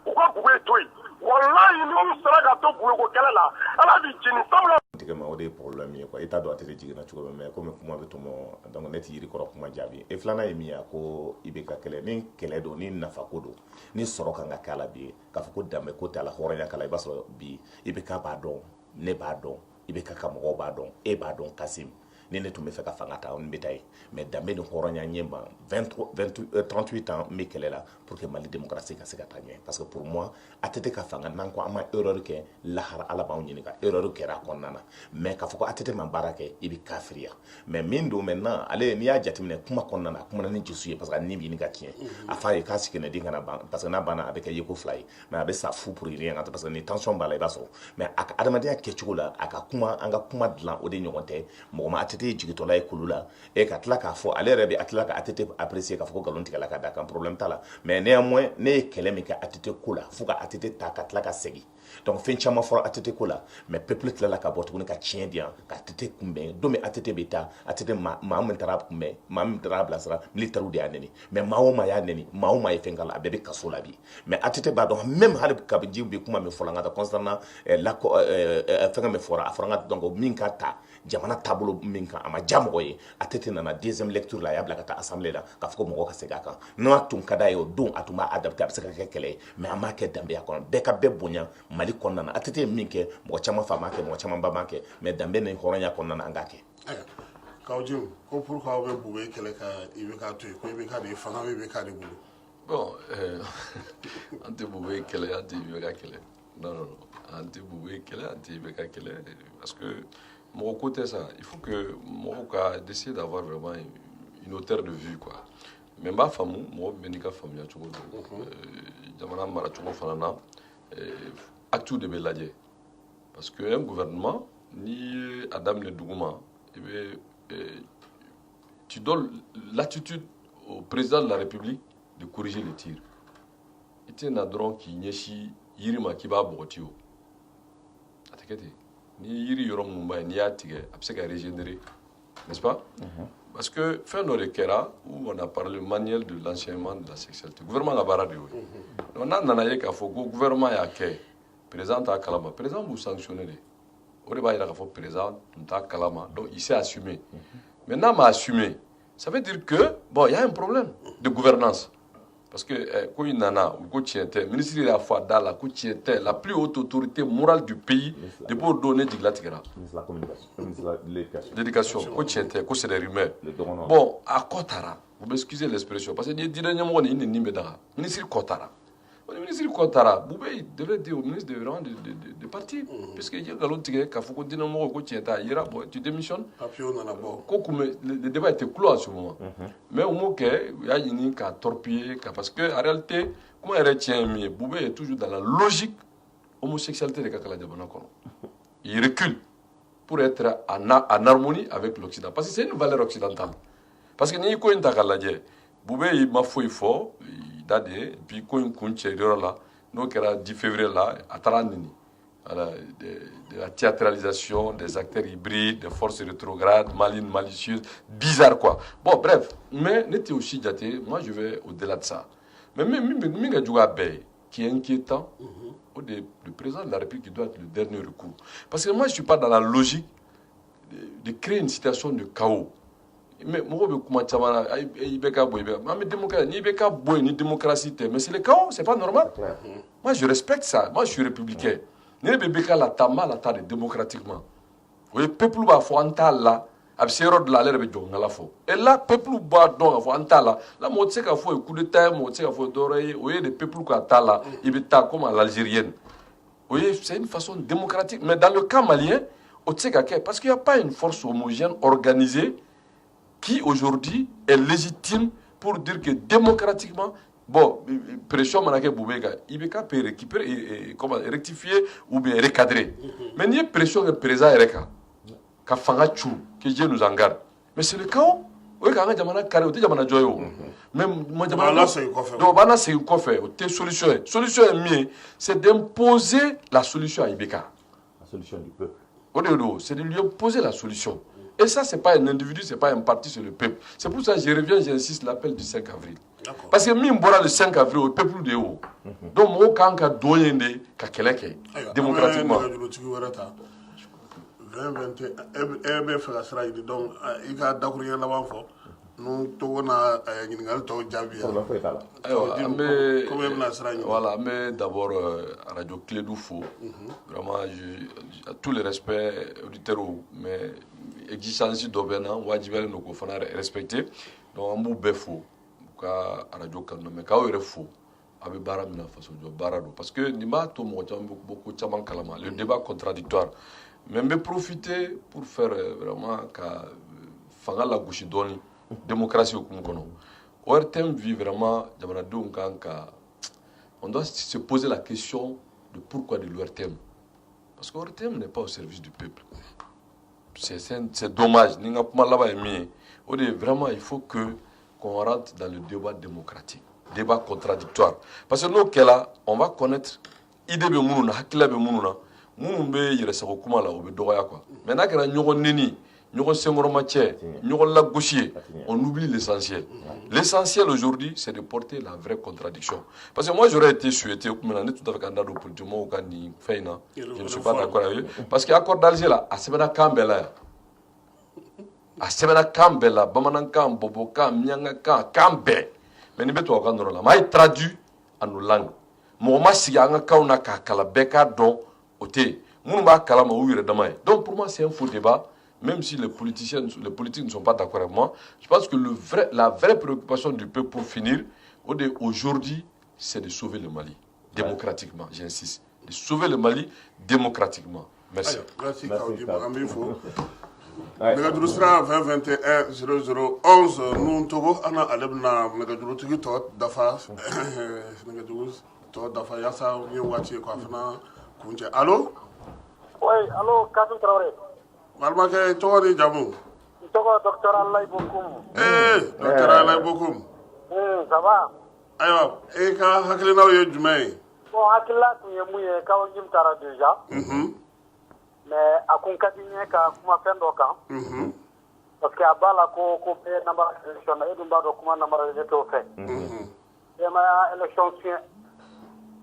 Speaker 7: u ka Bubu to yen walayi n'u sera ka to Bubu ko kɛlɛ la ala b'i jeni sabula.
Speaker 2: o de ye problème ye quoi i t'a dɔn a tɛ jiginna cogo min mais comme kuma bɛ tɔmɔ donc ne tɛ yiri kɔrɔ kuma jaabi e filanan ye min ye ko i bɛ ka kɛlɛ ni kɛlɛ don ni nafa ko don ni sɔrɔ kan ka k'a la bi k'a fɔ ko danbe ko t'a la hɔrɔnya k'a la i b'a sɔrɔ bi i bɛ ka b'a dɔn ne b'a dɔn i bɛ ka mɔgɔw b'a dɔn e b'a dɔn Kasim ni ne tun bɛ fɛ ka fanga ta n bɛ taa ye mais danbe ni hɔrɔnya ɲɛ ma 38 ans n bɛ kɛlɛ la pour que Mali démocratie ka se ka taa ɲɛ parce que pour moi ATT ka fanga n'an ko an ma erreur kɛ lahara ala b'anw ɲininka erreur kɛra a kɔnɔna na mais k'a fɔ ko ATT ma baara kɛ i bɛ kafiriya mais min don maintenant ale n'i y'a jateminɛ kuma kɔnɔna na a kumana ni Jesu ye parce que a ni b'i ni ka tiɲɛ a f'a ye k'a sigi den kana ban parce que n'a banna a bɛ kɛ yeko fila ye mais a bɛ sa fu pour rien parce que ni tension b'a la i b'a sɔrɔ mais a ka adamadenya kɛcogo la a ka kuma an ka kuma dilan o de ɲɔgɔn tɛ mɔgɔ ma ATT ye jigitɔla ye kulu la ka tila k'a fɔ ale yɛrɛ bɛ a tila ka ATT apprécier k'a fɔ ko nkalon tigɛla ka d'a kan problème t'a la mais néanmoins ne ye kɛlɛ min kɛ ATT ko la fo ka ATT ta ka tila ka segin donc fɛn caman fɔra ATT ko la mais peuple tilala ka bɔ tuguni ka tiɲɛ di yan ka ATT kunbɛn don min ATT bɛ taa ATT maa min taara kunbɛn maa min taara bilasira militaires de y'a nɛni mais maa o maa y'a nɛni maa o maa ye fɛn k'a la a bɛɛ bɛ kaso la bi mais ATT b'a dɔn même hali kabiji bɛ kuma min fɔla n ka taa concernant fɛnkɛ min fɔra a fɔra n ka donc min ka ta jamana taabolo min kan a ma diya mɔgɔ ye ATT nana deuxième lecture la a y'a bila ka taa assemblée la k'a fɔ ko mɔgɔ ka segin a kan n'a tun ka d'a ye o don a tun b'a adapté a bɛ se ka kɛ kɛlɛ ye mais an m'a kɛ danbeya kɔnɔ bɛɛ ka bɛɛ bonya Mali kɔnɔna na ATT ye min kɛ mɔgɔ caman fa m'a kɛ mɔgɔ caman ba m'a kɛ mais danbe ni hɔrɔnya kɔnɔna na an k'a kɛ.
Speaker 1: Kawjim ko pourquoi aw bɛ Bube kɛlɛ ka IBK to yen ko IBK de ye fanga bɛ IBK de bolo.
Speaker 4: Bon, Anti-Boubé Kele, Anti-Ibeka Kele. Non. Anti-Boubé Kele, Anti-Ibeka Kele. Parce que, mon côté, ça, il faut que Morocco décide d'avoir vraiment une hauteur de vue, quoi. Mais ma femme, moi, Benika Famia, Jamana Marachogo Fanana, actu de Beladje. Parce qu'un gouvernement, ni Adam le Dougouma, tu donnes l'attitude au président de la République de corriger les tirs. Il y a un adron qui n'y Yirima qui va Bogotio. Ni Yiri Yorom Mumbai, ni Yatige, Abseka régénérer. N'est-ce pas? Parce que, fin de Kera, où on a parlé manuel de l'enseignement de la sexualité, le gouvernement a baradé. On a nanaye qu'à faut le gouvernement a fait. Président a Kalama. Président vous sanctionnez. Au débat, il a fait président, a Kalama. Donc, il s'est assumé. Maintenant, il m'a assumé. Ça veut dire que, bon, il y a un problème de gouvernance. Parce que, quand il y en a, le ministre de la foi, la plus haute autorité morale du pays, de pour donner du glatigara.
Speaker 5: La communication, l'éducation.
Speaker 4: L'éducation, c'est des rumeurs. Bon, à Kotara, vous m'excusez l'expression, parce que il y a des gens qui sont ministre Kotara. Le ministre Kotara, Boubé devrait dire au ministre de partir. Parce qu'il y a des gens qui tu démissionnes. Le débat était clos à ce moment. Mais au moins, il y a une qui a torpillé. Parce qu'en réalité, comment il retient Boubé est toujours dans la logique homosexualité de Kakala Diabana. Il recule pour être en harmonie avec l'Occident. Parce que c'est une valeur occidentale. Parce que ni ko intakaladje Boubé il m'a fait fort dade puis ko une kunchero là no kera 10 février là à Taranini de la théâtralisation des acteurs hybrides, des forces rétrogrades, malines, malicieuses, bizarres quoi. Bon bref, mais n'était aussi jaté, moi je vais au-delà de ça. Mais même qui est inquiétant, le président de la République qui doit être le dernier recours. Parce que moi je ne suis pas dans la logique de créer une situation de chaos. Mais moi mais c'est le chaos, c'est pas normal. Moi je respecte ça, moi je suis républicain. Ne bébé la tama la tare démocratiquement. Le peuple va faire un tas là, absero de la l'air de la fo. Et là peuple va donc faire un tas là. La moitié qu'a fait coup de terre, moitié qu'a fait d'oreille. Vous voyez le peuple qui a là, il est comme à l'algérienne. Vous voyez, c'est une façon démocratique. Mais dans le cas malien, parce qu'il n'y a pas une force homogène organisée qui aujourd'hui est légitime pour dire que démocratiquement, bon, pression manake Boubeka, il peut récupérer, comment rectifier ou bien recadrer. Mais il y a pression que le président Ereka, que Fanga Chou, que Dieu nous en garde. Mais c'est le chaos. Oui, quand on a carré, on a joyeux. Même moi, c'est une coffre. Solution est mieux, c'est d'imposer la solution à Ibeka.
Speaker 5: La solution du peuple.
Speaker 4: C'est de lui imposer la solution. Et ça, ce n'est pas un individu, ce n'est pas un parti, c'est le peuple. C'est pour ça que je reviens, j'insiste, l'appel du 5 avril. Parce que même le 5 avril, le peuple de haut. Donc, moi, quand on a donné des kakélèques, démocratiquement. Voilà, mais d'abord, Radio Clédoufo, vraiment, tous les respects auditeurs, mais exigence d'Obena, Wajibel, nous faut respecter. Donc, on m'a faux, Radio Clédoufo, mais quand on est faux, avec Baramina, parce que Nima, tout le monde a beaucoup de chamans kalama, le débat contradictoire. Mais me profiter pour faire vraiment que la gauche donne démocratie au Congo. ORTM vit vraiment, on doit se poser la question de pourquoi de l'ORTM. Parce que l'ORTM n'est pas au service du peuple. C'est dommage. Vraiment, il faut qu'on rentre dans le débat démocratique, débat contradictoire. Parce que nous, on va connaître l'idée de Mounouna, Hakila de Mounouna. Nous on oublie l'essentiel. L'essentiel aujourd'hui, c'est de porter la vraie contradiction. Parce que moi, j'aurais été souhaité, je ne suis pas d'accord avec eux. Parce qu'il y a l'accord d'Alger là, à Semena Kambela. À Semena Kambela, Bamanankam, Bobokam, Nyangakam, Kambe. Mais il m'a traduit en nos langues. Moi, si y a un cas, on a Kalabeka, donc, donc pour moi c'est un faux débat, même si les politiques ne sont pas d'accord avec moi. Je pense que la vraie préoccupation du peuple pour finir, Aujourd'hui, c'est de sauver le Mali démocratiquement, j'insiste. De sauver le Mali démocratiquement. Merci.
Speaker 1: Merci, Kaoudim. Amifo. Nɛgɛjuru sira 20 21 0011 nun togo ana alebna nɛgɛjuru tigi tɔ dafa nɛgɛjuru tɔ dafa yasa ye waati ye k'a fana kuncɛ allo.
Speaker 7: Oui, allo Kasim Traoré.
Speaker 1: balimakɛ tɔgɔ ni jamu.
Speaker 7: N tɔgɔ Dr Alayi Bokoum.
Speaker 1: Dr Alayi Bokoum.
Speaker 7: Ça va.
Speaker 1: Ayiwa e ka hakilinaw ye jumɛn ye.
Speaker 7: Bon, hakilila tun ye mun ye Kaoudim taara déjà. Mais a kun ka di n ye ka kuma fɛn dɔ kan. Parce que a b'a la ko bɛɛ namara élection na e dun b'a dɔn kuma namara de t'o fɛ. Ɲɛmaya élection fiɲɛ.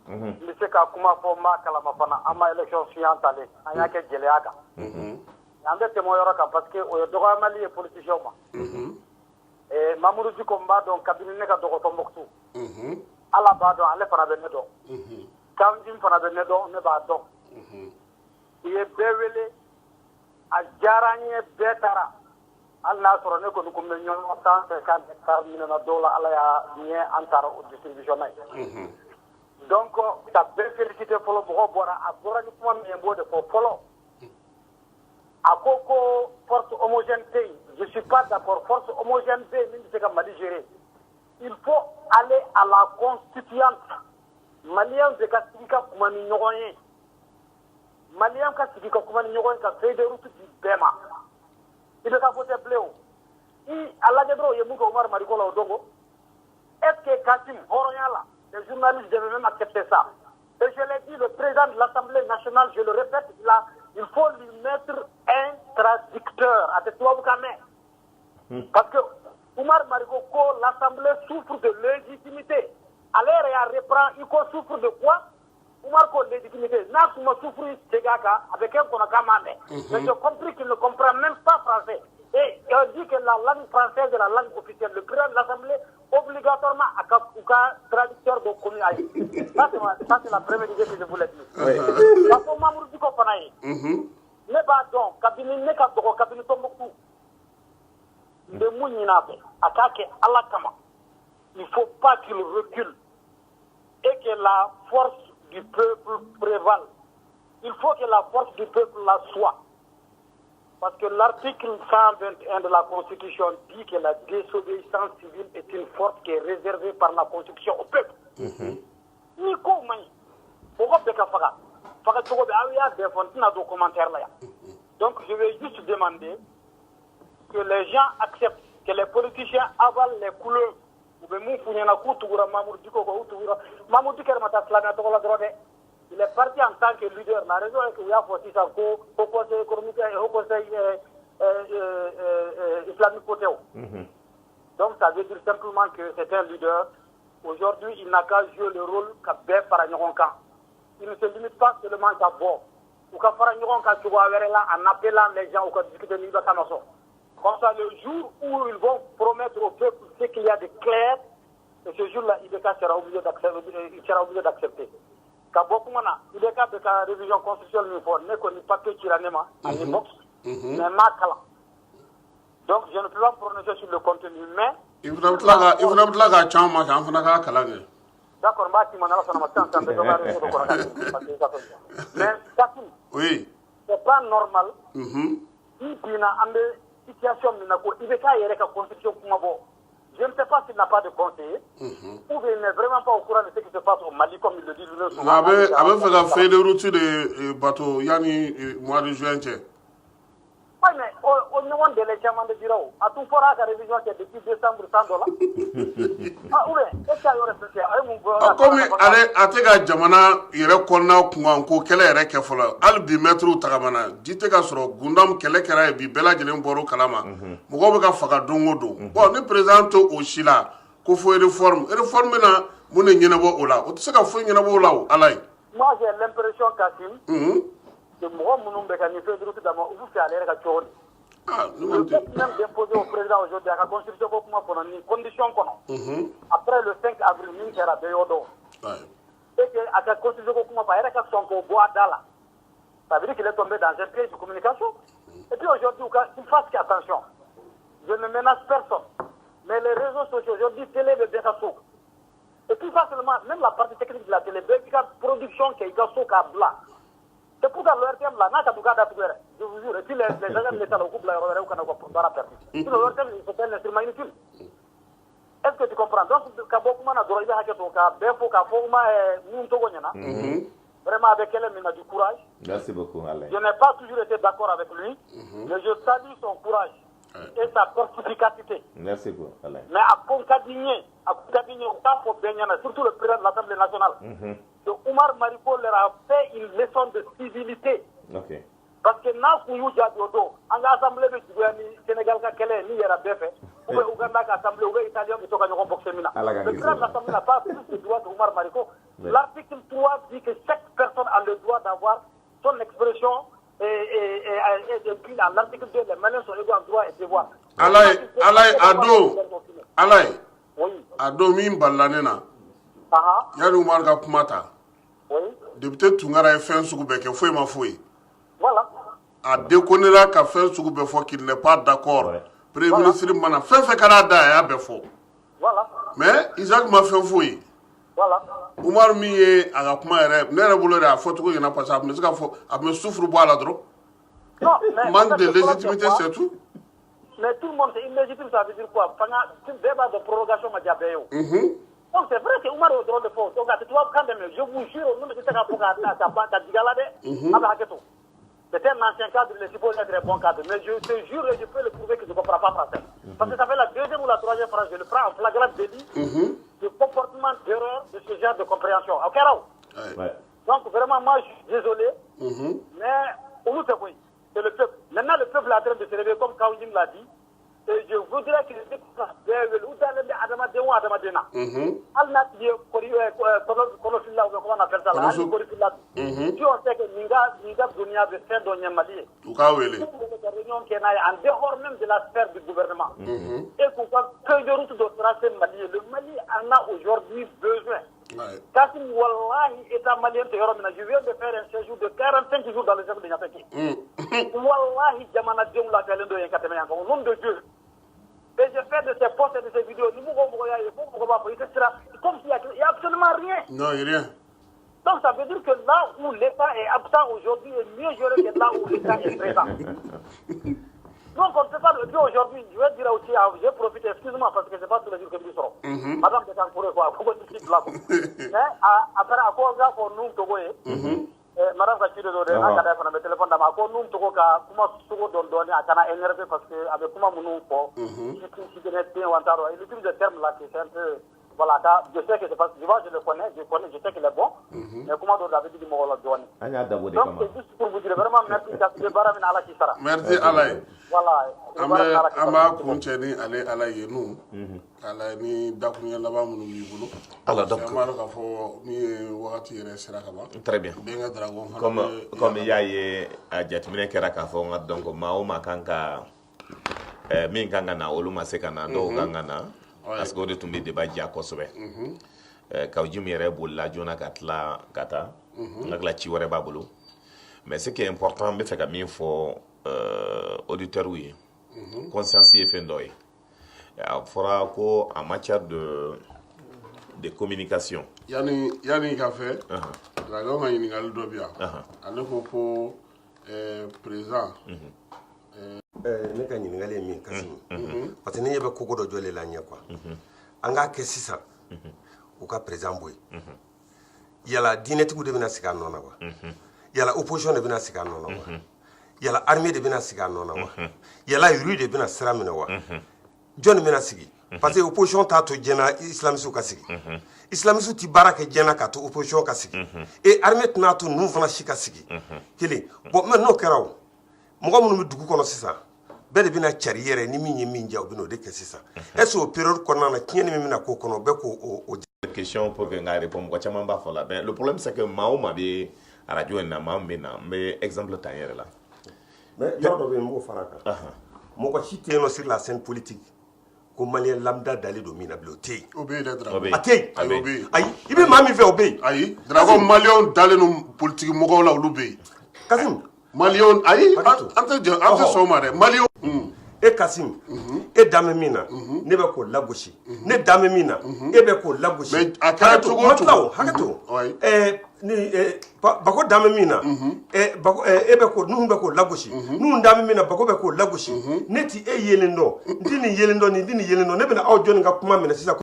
Speaker 7: N bɛ se ka kuma fɔ n b'a kalama fana an ma élection fiɲɛ talen an y'a kɛ gɛlɛya kan. An bɛ tɛmɛ o yɔrɔ kan parce que o ye dɔgɔyamali ye politicien ma. Mamadou Diko n b'a dɔn kabini ne ka dɔgɔ Tɔnbɔkutu. Ala b'a dɔn ale fana bɛ ne dɔn. Kaoudim fana bɛ ne dɔn ne b'a dɔn. U ye bɛɛ wele a diyara n ye bɛɛ taara hali n'a sɔrɔ ne kɔni kun bɛ ɲɔgɔn sanfɛ ka hectare minɛna dɔw la ala y'a ɲɛ an taara o distribution na ye. Donc ka bɛɛ félicité fɔlɔ mɔgɔ bɔra a bɔra ni kuma min ye n b'o de fɔ fɔlɔ a ko force homogène tɛ yen je suis pas d'accord force homogène bɛ yen min bɛ se ka Mali gérer il faut aller à la constituante Maliens de ka sigi ka kuma ni ɲɔgɔn ye. Malien ka sigi ka kuma ni ɲɔgɔn ye ka feuille de route di bɛɛ ma i bɛ ka voter bilen o a lajɛ dɔrɔn u ye mun kɛ Umaru Mariko la o don ko est ce que Kassim hɔrɔnya la les journalistes devaient même accepter ça et je l'ai dit le président de l'Assemblée nationale je le répète là il faut lui mettre un traducteur a tɛ tubabukan mɛn parce que Umaru Mariko ko l'Assemblée souffre de légitimité ale yɛrɛ y'a reprend i ko souffre de quoi Oumar ko légitimité n'a kuma souffrir Tegaka avec un konakama mais j'ai compris qu'il ne comprend même pas français et il dit que la langue française est la langue officielle le président de l'Assemblée obligatoirement a ka traducteur de commun ça c'est la première idée que je voulais dire parce que Mamoudou Diko fana ye ne b'a dɔn kabini ne ka dɔgɔ kabini Tɔnbɔkutu n bɛ mun ɲin'a fɛ a k'a kɛ Ala kama il faut pas qu'il recule et que la force du peuple prévale. Il faut que la force du peuple la soit. Parce que l'article 121 de la Constitution dit que la désobéissance civile est une force qui est réservée par la Constitution au peuple. Ni ko mani. Pourquoi beka faga? Faga toko be awiya défendre na documentaire là. Donc je vais juste demander que les gens acceptent que les politiciens avalent les couleurs. Mamoudou il est parti en tant que leader. La raison est qu'il y a au Conseil économique et au Conseil islamique côté. Donc ça veut dire simplement que c'est un leader. Aujourd'hui, il n'a qu'à jouer le rôle qu'a fait Faragnoronka. Il ne se limite pas seulement à Bo. Ou qu'à Faragnoronka, tu vois, en appelant les gens ou qu'à discuter de l'Ibakamason. Comme ça, le jour où ils vont promettre au peuple ce qu'il y a de clair, et ce jour-là, IBK sera obligé d'accepter. Quand beaucoup de IBK de la révision constitutionnelle, ne connaît pas que Tiranema, à l'époque, mais Makala. Donc, je ne peux pas prononcer sur le contenu, mais.
Speaker 1: Il faudra que tu aies
Speaker 7: d'accord, mais Kassim,
Speaker 1: oui.
Speaker 7: C'est pas normal. Si tu as une situation, IBK est la constitution pour moi. Je ne sais pas s'il n'a pas de conseiller, ou bien il n'est vraiment pas au courant de ce qui se passe au Mali, comme il le dit lui-même.
Speaker 1: Avec la feuille de route de bateau, Yanni, mois de juin.
Speaker 7: Oui, mais au niveau de l'élections de bureau, à tout fora, la révision qui est depuis décembre $100. Ah, oui, est-ce qu'il y a eu respect?
Speaker 1: Comme a te ka jamana yɛrɛ kɔnɔna kunkan ko kɛlɛ yɛrɛ kɛ fɔlɔ hali bi mɛtiriw tagamana ji tɛ ka sɔrɔ gundam kɛlɛ kɛra ye bi bɛɛ lajɛlen bɔr'o kalama mɔgɔw bɛ ka faga don o don bon ni président to o si la ko fo réforme bɛna mun de ɲɛnabɔ o la o tɛ se ka foyi ɲɛnabɔ o la o ala ye.
Speaker 7: Moi j'ai l'impression Kassim que mɔgɔ minnu bɛ ka nin fɛn duuru dama u bɛ fɛ ale yɛrɛ ka cogo di. Le fait même d'imposer au président aujourd'hui à la constitution pour moi une condition après le 5 avril min kɛra bɛɛ y'o dɔn. Et que à la constitution pour moi a yɛrɛ ka sɔn k'o bɔ a da la. Ça veut dire qu'il est tombé dans un piège de communication. Et puis aujourd'hui qu'il fasse attention. Je ne menace personne. Mais les réseaux sociaux aujourd'hui télé de Bekassou.
Speaker 8: Et tout ça seulement, même la partie technique de la télé, il y a production qui est à blanc. C'est pour ça que l'ORTM là, je vous jure, et puis les agents de l'État, le groupe là, on a perdu. Si l'ORTM, c'est un instrument inutile. Est-ce que tu comprends? Donc, quand beaucoup de gens ont vraiment avec elle, il a du courage.
Speaker 5: Merci beaucoup, Alain.
Speaker 8: Je n'ai pas toujours été d'accord avec lui, mais je salue son courage et sa perspicacité.
Speaker 5: Merci beaucoup, Alain.
Speaker 8: Mais à Concadinier, surtout le président de l'Assemblée nationale, Oumar Mariko leur a fait une leçon de civilité.
Speaker 5: Okay.
Speaker 8: Parce que n'a Kouyou Djadiodo, en assemblée de Sénégal, ni Yara Befe, ou Ouganda, assemblée, ou Italien, qui sont en boxemina. Le président de l'Assemblée n'a pas plus le droit d'Oumar Mariko. L'article 3 dit que chaque personne a le droit d'avoir son expression et puis dans l'article 2, les Maliens sont égaux en droit et devoir.
Speaker 1: Alain, Ado min ballanena. Yari Oumar ka kumata. Député Tungara est fait un soubek, il faut m'en fouiller.
Speaker 8: Voilà.
Speaker 1: A déconner qu'à faire ce qu'il n'est pas d'accord. Premier ministre Mana fait Canada et Abefo.
Speaker 8: Voilà.
Speaker 1: Mais Isaac m'a fait fouiller.
Speaker 8: Voilà.
Speaker 1: Oumar Miye a la kuma n'est boulot à photo il n'a pas ça. Mais me souffre boire la drogue. Manque de légitimité, c'est tout.
Speaker 8: Mais tout le monde, c'est illégitime, ça veut dire quoi? Pendant un débat de prorogation, donc c'est vrai que Oumar est au droit de faux. Donc tu vois, quand même, je vous jure, au nom de ce qu'il c'est un ancien cadre, il est supposé être un bon cadre. Mais je te jure et je peux le prouver que je ne comprends pas français. Parce que ça fait la deuxième ou la troisième phrase, je le prends en flagrant délit de comportement d'erreur de ce genre de compréhension. Ok, donc vraiment, moi, je suis désolé. Mais on nous fait c'est le peuple. Maintenant, le peuple est en train de se réveiller, comme Kaoudim l'a dit. Et je voudrais qu'il ait si on sait que Ninga Dunia veut faire donner Mali, en dehors même de la sphère du gouvernement, et qu'on voit que de route de tracer Mali, le Mali en a aujourd'hui besoin. Kassim Wallahi est un Malien, je viens de faire un séjour de 45 jours dans le cercle de Nyapeki. Wallahi, Jamana Diom la Kalendo et Katemeyan, au nom de Dieu. Et je fais de ces posts et de ces vidéos, comme s'il n'y a absolument rien.
Speaker 1: Non, il n'y a rien.
Speaker 8: Donc ça veut dire que là où l'État est absent aujourd'hui est mieux géré que là où l'État est présent. Donc on ne peut pas le dire aujourd'hui. Je vais dire aussi, je profite, excuse-moi parce que ce n'est pas tous les jours que nous serons. Madame de Kankouré, quoi, mais après, à cause de pour nous, Togoé, madame Kachide Dode, on a fait un téléphone dans ma cour, nous, Togo, comment Togo donne à Kana énervé parce que avec comment nous, si tu n'es pas en taro, il utilise des termes là qui sont un peu. Voilà, je sais que c'est parce que je le connais, je sais qu'il est bon, mais comment d'autres avaient dit de me donc c'est juste pour vous dire vraiment merci,
Speaker 1: merci Alain.
Speaker 8: Voilà.
Speaker 1: Ama kunceni ale ala yenu ala ni dakunya laba munu bibulu
Speaker 2: alors donc
Speaker 1: amaro ka fo mi wakati yere sira ka ba
Speaker 2: très bien
Speaker 1: benga dragon
Speaker 2: comme il y a a jatmine kera ka fo ngat donc ma o makanka min kanga na oluma sekana do kanga na parce que o de tun bɛ débat diya kosɛbɛ Kawjim yɛrɛ bolila joona ka tila ka taa n hakili ci wɛrɛ b'a bolo mais ce qui est important n bɛ fɛ ka min fɔ auditeurs ye conscience ye fɛn dɔ ye a fɔra ko en matière de communication
Speaker 1: yani ka fɛ dragon ka ɲininkali dɔ bi yan ale ko président
Speaker 9: ne ka ɲininkali ye min kasi parce que ne ɲɛ bɛ kogo dɔ jɔlen la ɲɛ quoi an k'a kɛ sisan u ka président bɔ yen yala diinɛtigiw de bɛna sigi a nɔ na wa yala opposition de bɛna sigi a nɔ na wa yala armée de bɛna sigi a nɔ na wa yala uru de bɛna sira minɛ wa jɔn bɛna sigi parce que opposition t'a to diɲɛna islamisiw ka sigi islamisiw ti baara kɛ diɲɛna ka to opposition ka sigi et armée tɛna to ninnu fana si ka sigi kelen bon mais n'o kɛra o mɔgɔ minnu bɛ dugu kɔnɔ sisan bɛɛ de bɛna cari yɛrɛ ni min ye min diya o bɛna o de kɛ sisan est ce que o période kɔnɔna na tiɲɛni min bɛna k'o kɔnɔ bɛɛ k'o
Speaker 2: question pour que ngai répondre mɔgɔ caman b'a fɔ la mais le problème c'est que maa o maa bɛ radio in na maa min bɛ na n bɛ exemple ta n yɛrɛ la
Speaker 9: mais yɔrɔ dɔ bɛ yen n b'o fara kan mɔgɔ si tɛ yen nɔ sur la scène politique ko maliyɛn lambda dalen don min na bilen o tɛ yen
Speaker 1: o bɛ yen dɛ dragon
Speaker 9: a tɛ yen ayi i bɛ maa min fɛ o bɛ yen
Speaker 1: ayi dragon maliyɛnw dalen don politique mɔgɔw la olu bɛ yen
Speaker 9: Kasim
Speaker 1: maliyɛnw ayi an tɛ sɔn o ma dɛ maliyɛnw
Speaker 9: e Kasim e dame min na ne bɛ k'o lagosi ne dame min na e bɛ k'o lagosi
Speaker 1: mais a kɛra cogo o cogo
Speaker 9: hakɛto ni Bako dame min na Bako e bɛ k'o ninnu bɛ k'o lagosi ninnu dame min na Bako bɛ k'o lagosi ne ti e yelen dɔn n ti nin yelen dɔn nin ti nin yelen dɔn ne bɛna aw jɔnni ka kuma minɛ sisan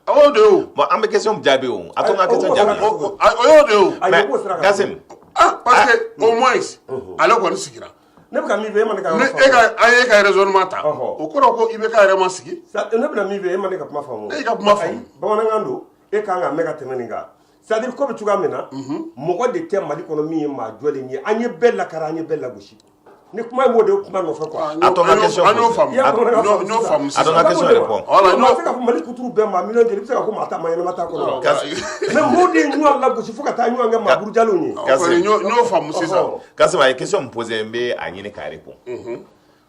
Speaker 1: o de y'o
Speaker 2: bon an bɛ question jaabi o a to n ka question jaabi
Speaker 1: o y'o de y'o
Speaker 2: mais Kasim
Speaker 1: parce que au moins ale kɔni sigira
Speaker 9: ne bɛ ka min fɛ e ma ne ka
Speaker 1: ne e ka an ye ka raisonnement ta o kɔrɔ ko i bɛ ka yɛrɛ ma sigi
Speaker 9: ne bɛna min fɛ e ma ne ka kuma faamu
Speaker 1: e ka kuma faamu
Speaker 9: bamanankan don e kan ka mɛn ka tɛmɛ nin kan c'est à dire ko bɛ cogoya min na mɔgɔ de tɛ Mali kɔnɔ min ye maa jɔlen ye an ye bɛɛ lakara an ye bɛɛ lagosi ni kuma m'o de kuma nɔfɛ quoi
Speaker 2: a to n ka question
Speaker 1: an y'o faamu n'o faamu
Speaker 2: a to n ka question répond
Speaker 9: voilà n'o se ka fɔ Mali kuturu bɛɛ maa million joli i bɛ se ka ko maa ta maa ɲɛnama t'a kɔnɔ mais mɔgɔw de ye ɲɔgɔn lagosi fo ka taa ɲɔgɔn kɛ maa burujalenw ye
Speaker 1: n'o faamu sisan
Speaker 2: Kasim a ye question min posé n bɛ a ɲini k'a répond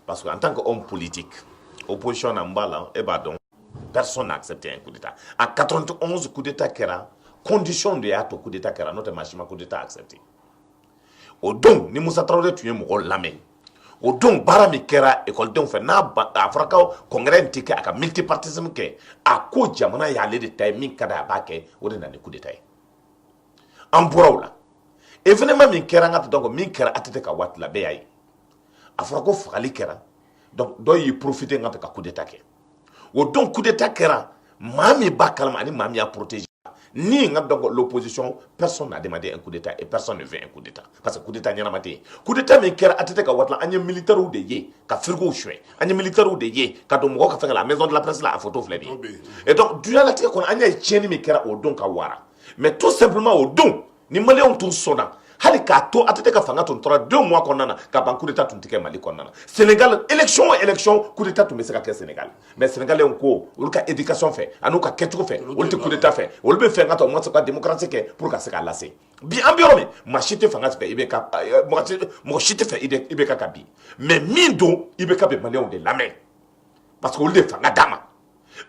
Speaker 2: parce que en tant qu'homme politique opposition na n b'a la e b'a dɔn personne n'a accepté un coup d'état en 91 coup d'état kɛra condition de y'a to coup d'état kɛra n'o tɛ maa si ma coup d'état accepté o don ni Musa Tarawele tun ye mɔgɔ lamɛn o don baara min kɛra ekɔlidenw fɛ n'a a fɔra ko congrès in tɛ kɛ a ka multipartisme kɛ a ko jamana y'ale de ta ye min ka d'a a b'a kɛ o de nana ni coup d'état ye an bɔra o la événement min kɛra an ka donc min kɛra ATT ka waati la bɛɛ y'a ye a fɔra ko fagali kɛra donc dɔw y'i profiter n ka ka coup d'état kɛ o don coup d'état kɛra maa min b'a kalama ani maa min y'a protéger ni nga donc l'opposition personne n'a demandé un coup d'état et personne ne veut un coup d'état parce que coup d'état ɲanama tɛ yen coup d'état min kɛra ATT ka waati la an ye militaires de ye ka frigo suɲɛ an ye militaires de ye ka don mɔgɔ ka fɛn la maison de la presse la a photo filɛ nin ye et donc diɲɛlatigɛ kɔnɔ an y'a ye tiɲɛni min kɛra o don ka wara mais tout simplement o don ni maliyɛnw tun sɔnna hali k'a to ATT ka fanga tun tora 2 mois kɔnɔna na ka ban coup d'état tun tɛ kɛ Mali kɔnɔna na Sénégal élection o élection coup d'état tun bɛ se ka kɛ Sénégal mais sénégalais ko olu ka éducation fɛ an'u ka kɛcogo fɛ olu tɛ coup d'état fɛ olu bɛ fɛ ka to ka démocratie kɛ pour ka se k'a lase bi an bɛ yɔrɔ min maa si tɛ fanga fɛ IBK mɔgɔ si tɛ fɛ IBK ka bi mais min don IBK bɛ maliyɛnw de lamɛn parce que olu de fanga d'a ma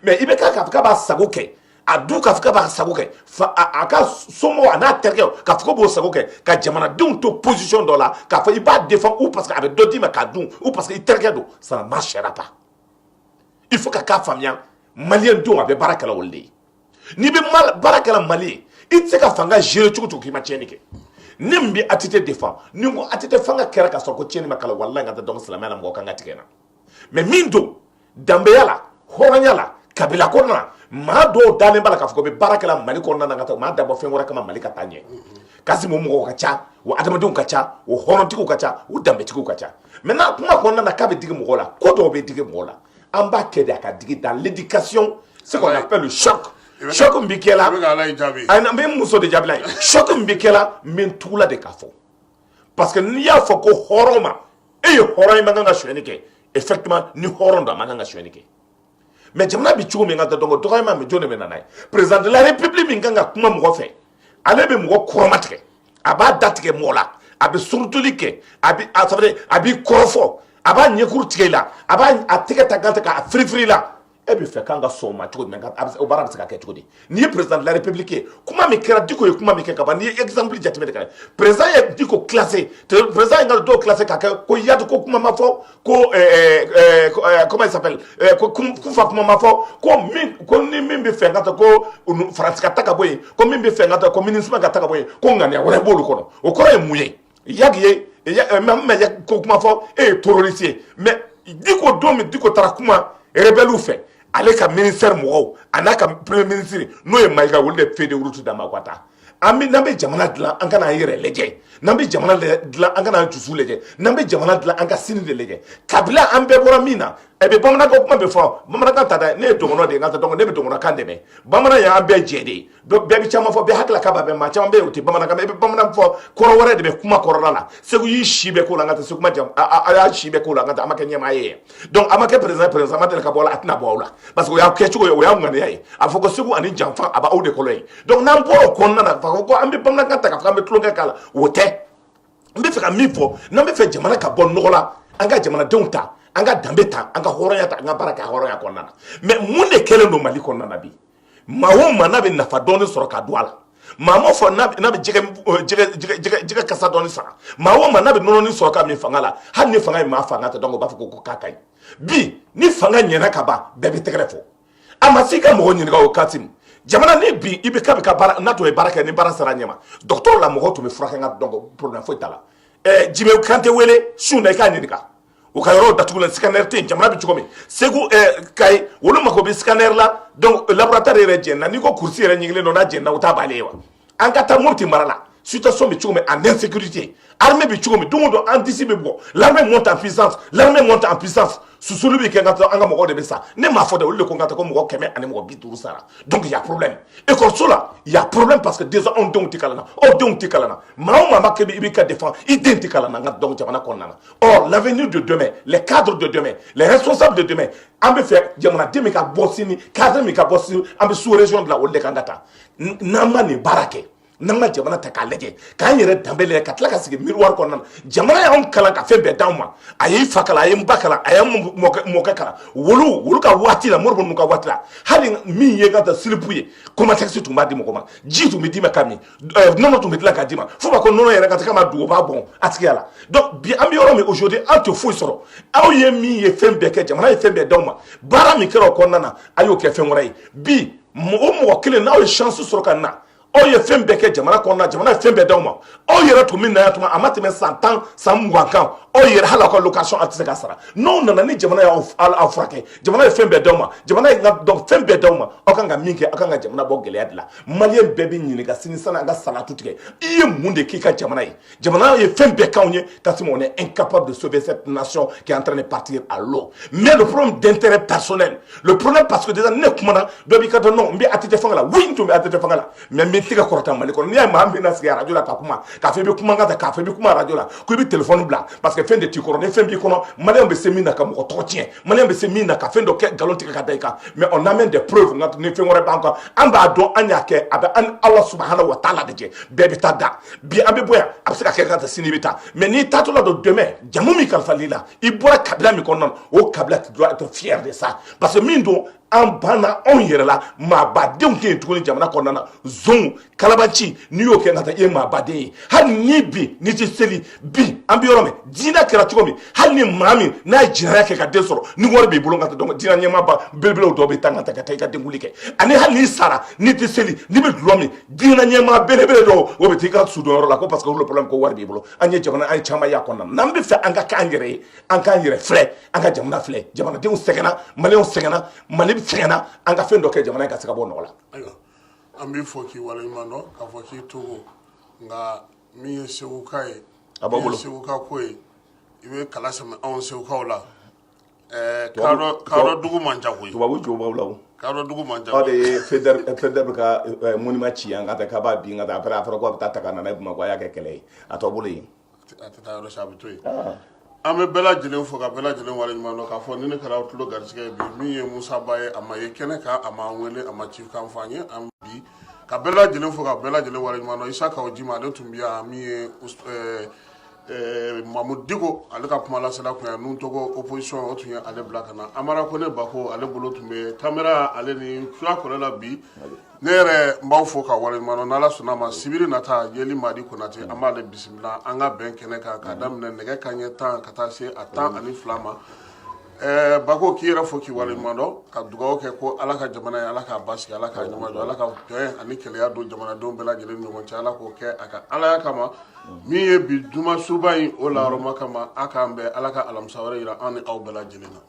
Speaker 2: mais IBK k'a fɔ k'a b'a sago kɛ a du k'a fɔ k'a b'a sago kɛ a ka somɔgɔw a n'a terikɛw k'a fɔ ko b'o sago kɛ ka jamanadenw to position dɔ la k'a fɔ i b'a défendre ou parce que a bɛ dɔ d'i ma k'a dun ou parce que i terikɛ don ça ne marchera pas il faut ka k'a faamuya maliyɛn denw a bɛ baara kɛla olu de ye n'i bɛ baara kɛla Mali ye i tɛ se ka fanga gérer cogo cogo k'i ma tiɲɛni kɛ ne min bɛ ATT défend ni ko ATT fanga kɛra ka sɔrɔ ko tiɲɛni ma kala walahi n ka taa dɔn silamɛya la mɔgɔ kan ka tigɛ n na mais min don danbeya la hɔrɔnya la kabila kɔnɔna na maa dɔw dalen b'a la k'a fɔ ko bɛ baara kɛla Mali kɔnɔna na ka taa maa dabɔ fɛn wɛrɛ kama Mali ka taa ɲɛ Kasim o mɔgɔw ka ca o adamadenw ka ca o hɔrɔntigiw ka ca o danbetigiw ka ca maintenant kuma kɔnɔna na k'a bɛ digi mɔgɔw la ko dɔw bɛ digi mɔgɔw la an b'a kɛ de a ka digi dans l'éducation ce qu'on appelle le choc choc min bɛ kɛ la n bɛ muso de jaabi la ye choc min bɛ kɛ la n bɛ tugula de k'a fɔ parce que n'i y'a fɔ ko hɔrɔn ma e ye hɔrɔn ye man kan ka sonyɛni kɛ effectivement ni hɔrɔn don a man kan ka sonyɛni kɛ mais jamana bi cogo min ka taa dɔn dɔgɔyama min jɔn de bɛ nana ye président de la république min kan ka kuma mɔgɔ fɛ ale bɛ mɔgɔ kɔrɔmatigɛ a b'a datigɛ mɔgɔ la a bɛ surutuli kɛ a b'i kɔrɔfɔ a b'a ɲɛkuru tigɛ i la a b'a a tɛgɛ ta kan tɛ k'a firifiri i la e bɛ fɛ k'an ka sɔn o ma cogo min o baara bɛ se ka kɛ cogo di n'i ye président de la république ye kuma min kɛra Diko ye kuma min kɛ ka ban n'i ye exemple jateminɛ ka président ye Diko classé président ye n ka dɔw classé ka kɛ ko Yadi ko kuma ma fɔ ko comment il s'appelle ko Kufa kuma ma fɔ ko ni min bɛ fɛ n ka taa ko Faransi ka ta ka bɔ yen ko min bɛ fɛ n ka taa ko MINUSMA ka ta ka bɔ yen ko ŋaniya wɛrɛ b'olu kɔnɔ o kɔrɔ ye mun ye Yadi ye mɛ ko kuma fɔ e ye terroriste ye mais Diko don min Diko taara kuma rebelle fɛ ale ka ministère mɔgɔw a n'a ka premier ministre n'o ye Mayiga olu de fede route d'ama ka taa n'an bɛ jamana dilan an kana an yɛrɛ lajɛ n'an bɛ jamana dilan an kana an dusu lajɛ n'an bɛ jamana dilan an ka sini de lajɛ kabila an bɛɛ bɔra min na ɛ bɛ bamanankan kuma bɛ fɔ bamanankan ta dɛ ne ye dɔgɔnɔ de ye n ka taa dɔgɔnɔ ne bɛ dɔgɔnɔkan dɛmɛ bamanan y'an bɛɛ jɛ de ye bɛɛ bɛ caman fɔ bɛɛ hakili k'a b'a bɛɛ maa caman bɛ yen o tɛ bamanankan mɛn i bɛ bamanan fɔ kɔrɔ wɛrɛ de bɛ kuma kɔrɔla la Segu y'i si bɛɛ k'o la n ka taa Segu ma jɛ a y'a si bɛɛ k'o la n ka taa a ma kɛ ɲɛmaa ye donc a ma kɛ président a ma deli ka bɔ a la a tɛna bɔ aw la parce que o y'a kɛcogo ye o y'a ŋaniya ye a fɔ ko Segu ani janfa a b'aw de kɔnɔ ye donc n'an bɔra o kɔnɔna na k'a fɔ ko an bɛ bamanankan ta k'a fɔ an bɛ tulonkɛ k'a la o tɛ n bɛ fɛ ka min fɔ n'an bɛ fɛ jamana ka bɔ nɔgɔ la an ka jamanadenw ta an ka danbe ta an ka hɔrɔnya ta an ka baara kɛ hɔrɔnya kɔnɔna na mais mun de kɛlen don Mali kɔnɔna na bi maa o maa n'a bɛ nafa dɔɔni sɔrɔ ka don a la
Speaker 5: maa mo fɔ n'a bɛ jɛgɛ kasa dɔɔni sara maa o maa n'a bɛ nɔnɔni sɔrɔ ka min fanga la hali ni fanga ye maa fanga tɛ donc o b'a fɔ ko k'a ka ɲi bi ni fanga ɲɛna ka ban bɛɛ bɛ tɛgɛrɛ fɔ a ma se ka mɔgɔ ɲininka o Kasim jamana ni bi i bɛ k'a bɛ ka baara n'a tun ye baara kɛ ni baara sera ɲɛ ma docteur la mɔgɔw tun bɛ furakɛ nka donc problème foyi t'a la Jimé Kanté wele su na i k'a ɲininka o ka yɔrɔ datugulen scanner tɛ yen jamana bɛ cogo min Segu Kayi olu mako bɛ scanner la donc laboratoire yɛrɛ jɛnna n'i ko kursi yɛrɛ ɲigilen don n'a jɛnna o t'a bannen ye wa an ka taa Mopti mara la situation bɛ cogo min en insécurité armée bɛ cogo min don o don an disi bɛ bɔ l'armée monte en puissance susuli bɛ kɛ an ka mɔgɔw de bɛ sa ne m'a fɔ dɛ olu de ko n ka taa ko mɔgɔ 100 ani mɔgɔ 50 sara donc il y a problème école la il y a problème parce que déjà anw denw tɛ kalan na aw denw tɛ kalan na maa o maa ma kɛ i b'i ka défend i den tɛ kalan na n ka donc jamana kɔnɔna na or l'avenir de demain les cadres de demain les responsables de demain an bɛ fɛ jamanaden min ka bɔ sini cadre min ka bɔ sini an bɛ sous région de la olu de kan ka taa n'an ma nin baara kɛ n'an ka jamana ta k'a lajɛ k'an yɛrɛ danbe lajɛ ka tila ka sigi miroir kɔnɔna na jamana y'anw kalan ka fɛn bɛɛ d'anw ma a y'i fa kalan a ye n ba kalan a ye mɔkɛ kalan wolu ka waati la Modibo ninnu ka waati la hali min ye ka taa silipu ye commentaire tun b'a di mɔgɔ ma ji tun bɛ d'i ma ka min nɔnɔ tun bɛ dilan ka d'i ma fo b'a ko nɔnɔ yɛrɛ ka k'a ma dogo o b'a bɔn a tigiya la donc bi an bɛ yɔrɔ min aujourd'hui an tɛ foyi sɔrɔ aw ye min ye fɛn bɛɛ kɛ jamana ye fɛn bɛɛ d'anw ma baara min kɛra o kɔnɔna na a y'o kɛ fɛn wɛrɛ ye bi mɔgɔ kelen n'aw ye chance sɔrɔ ka na aw ye fɛn bɛɛ kɛ jamana kɔnɔna jamana ye fɛn bɛɛ d'aw ma aw yɛrɛ tun min na yan tuma a ma tɛmɛ san 10 san 20 kan aw yɛrɛ hali aw ka location a tɛ se ka sara n'aw nana ni jamana y'aw furakɛ jamana ye fɛn bɛɛ d'aw ma jamana ye donc fɛn bɛɛ d'aw ma aw kan ka min kɛ aw kan ka jamana bɔ gɛlɛya de la maliyɛn bɛɛ bɛ ɲininka sini sani an ka salatu tigɛ i ye mun de k'i ka jamana ye jamana ye fɛn bɛɛ k'anw ye Kasim on est incapable de sauver cette nation qui est en train de partir à l'eau mais le problème d'intérêt personnel le problème parce que déjà ne kumana dɔ b'i ka dɔn non n bɛ ATT fanga la oui n tun bɛ ATT fanga la mais n bɛ tɛgɛ kɔrɔta Mali kɔnɔ n'i y'a ye maa min na sigi radio la ka kuma k'a fɔ i bɛ kuma n ka ta k'a fɔ i bɛ kuma radio la ko i bɛ téléphone bila parce que fɛn de t'i kɔrɔ ni fɛn b'i kɔnɔ maliyɛn bɛ se min na ka mɔgɔ tɔgɔ tiɲɛ maliyɛn bɛ se min na ka fɛn dɔ kɛ nkalon tigɛ ka da i kan mais on amène des preuves ni fɛn wɛrɛ b'an kan an b'a dɔn an y'a kɛ a bɛ an Ala subahanahu wa taala de jɛ bɛɛ bɛ taa da bi an bɛ bɔ yan a bɛ se ka kɛ ka taa sini i bɛ taa mais n'i taatɔla don demain jamu min kalifal'i la i bɔra kabila min kɔnɔna na o kabila tu dois être fier de ça parce que min don an banna anw yɛrɛ la maabadenw tɛ yen tuguni jamana kɔnɔna na zon kalabanci n'i y'o kɛ ka taa i ye maabaden ye hali ni bi n'i tɛ seli bi an bɛ yɔrɔ min diinɛ kɛra cogo min hali ni maa min n'a ye jinɛya kɛ ka den sɔrɔ ni wari b'i bolo ka taa donc diinɛ ɲɛmaaba belebelew dɔw bɛ taa ka taa i ka denkuli kɛ ani hali n'i sara n'i tɛ seli n'i bɛ dulɔ min diinɛ ɲɛmaa belebele dɔw o bɛ t'i ka sudonyɔrɔ la ko parce que olu problème ko wari b'i bolo an ye jamana an ye caman y'a kɔnɔna na n'an bɛ fɛ an ka k'an yɛrɛ ye an k'an yɛrɛ filɛ an ka jamana filɛ jamanadenw sɛgɛnna maliyɛnw sɛgɛnna Mali sɛgɛnna an ka fɛn dɔ kɛ jamana ka se ka bɔ nɔgɔ la
Speaker 1: ayiwa an b'i fɔ k'i waleɲuman dɔn k'a fɔ k'i togo nka min ye seguka ye min ye seguka ko ye i bɛ kala sɛmɛ anw segukaw la kadɔ dugu man ca koyi
Speaker 5: tubabu jɔbaw la o
Speaker 1: kadɔ dugu man ca
Speaker 5: aw de ye FEDER bɛ ka monument ci yan ka taa k'a b'a bin ka taa après a fɔra ko a bɛ taa ta ka na n'a ye Bamakɔ a y'a kɛ kɛlɛ ye a tɔ bolo yen
Speaker 1: a tɛ taa yɔrɔ si a bɛ to yen an bɛ bɛɛ lajɛlen fo ka bɛɛ lajɛlen waleɲuman dɔn k'a fɔ ni ne kɛra aw tulo garisɛgɛ ye bi min ye Musa Ba ye a ma ye kɛnɛ kan a m'an wele a ma ci kan fɔ an ye an bi ka bɛɛ lajɛlen fo ka bɛɛ lajɛlen waleɲuman dɔn Isa Kawojima ale tun bɛ yan min ye Mamu Diko ale ka kuma lasela kun ye nun tɔgɔ opposition o tun ye ale bila ka na Amara Kone Bako ale bolo tun bɛ caméra ale ni Suya Kɔrɛ bi ne yɛrɛ n b'aw fo ka waleɲuman dɔn n'Ala sɔnna ma sibiri nata Yeli Madi Konate an b'ale bisimila an ka bɛn kɛnɛ kan k'a daminɛ nɛgɛ kanɲɛ 10 ka taa se a 12 ma Bako k'i yɛrɛ fo k'i waleɲuman dɔn ka dugawu kɛ ko Ala ka jamana ye Ala k'a basigi Ala k'a ɲɛmajɔ Ala ka bɛn ani kɛlɛya don jamanadenw bɛɛ lajɛlen ni ɲɔgɔn cɛ Ala k'o kɛ a ka Alaya kama min ye bi juma suba in o la yɔrɔma kama a k'an bɛn Ala ka alamisa wɛrɛ yira an ni aw bɛɛ lajɛlen na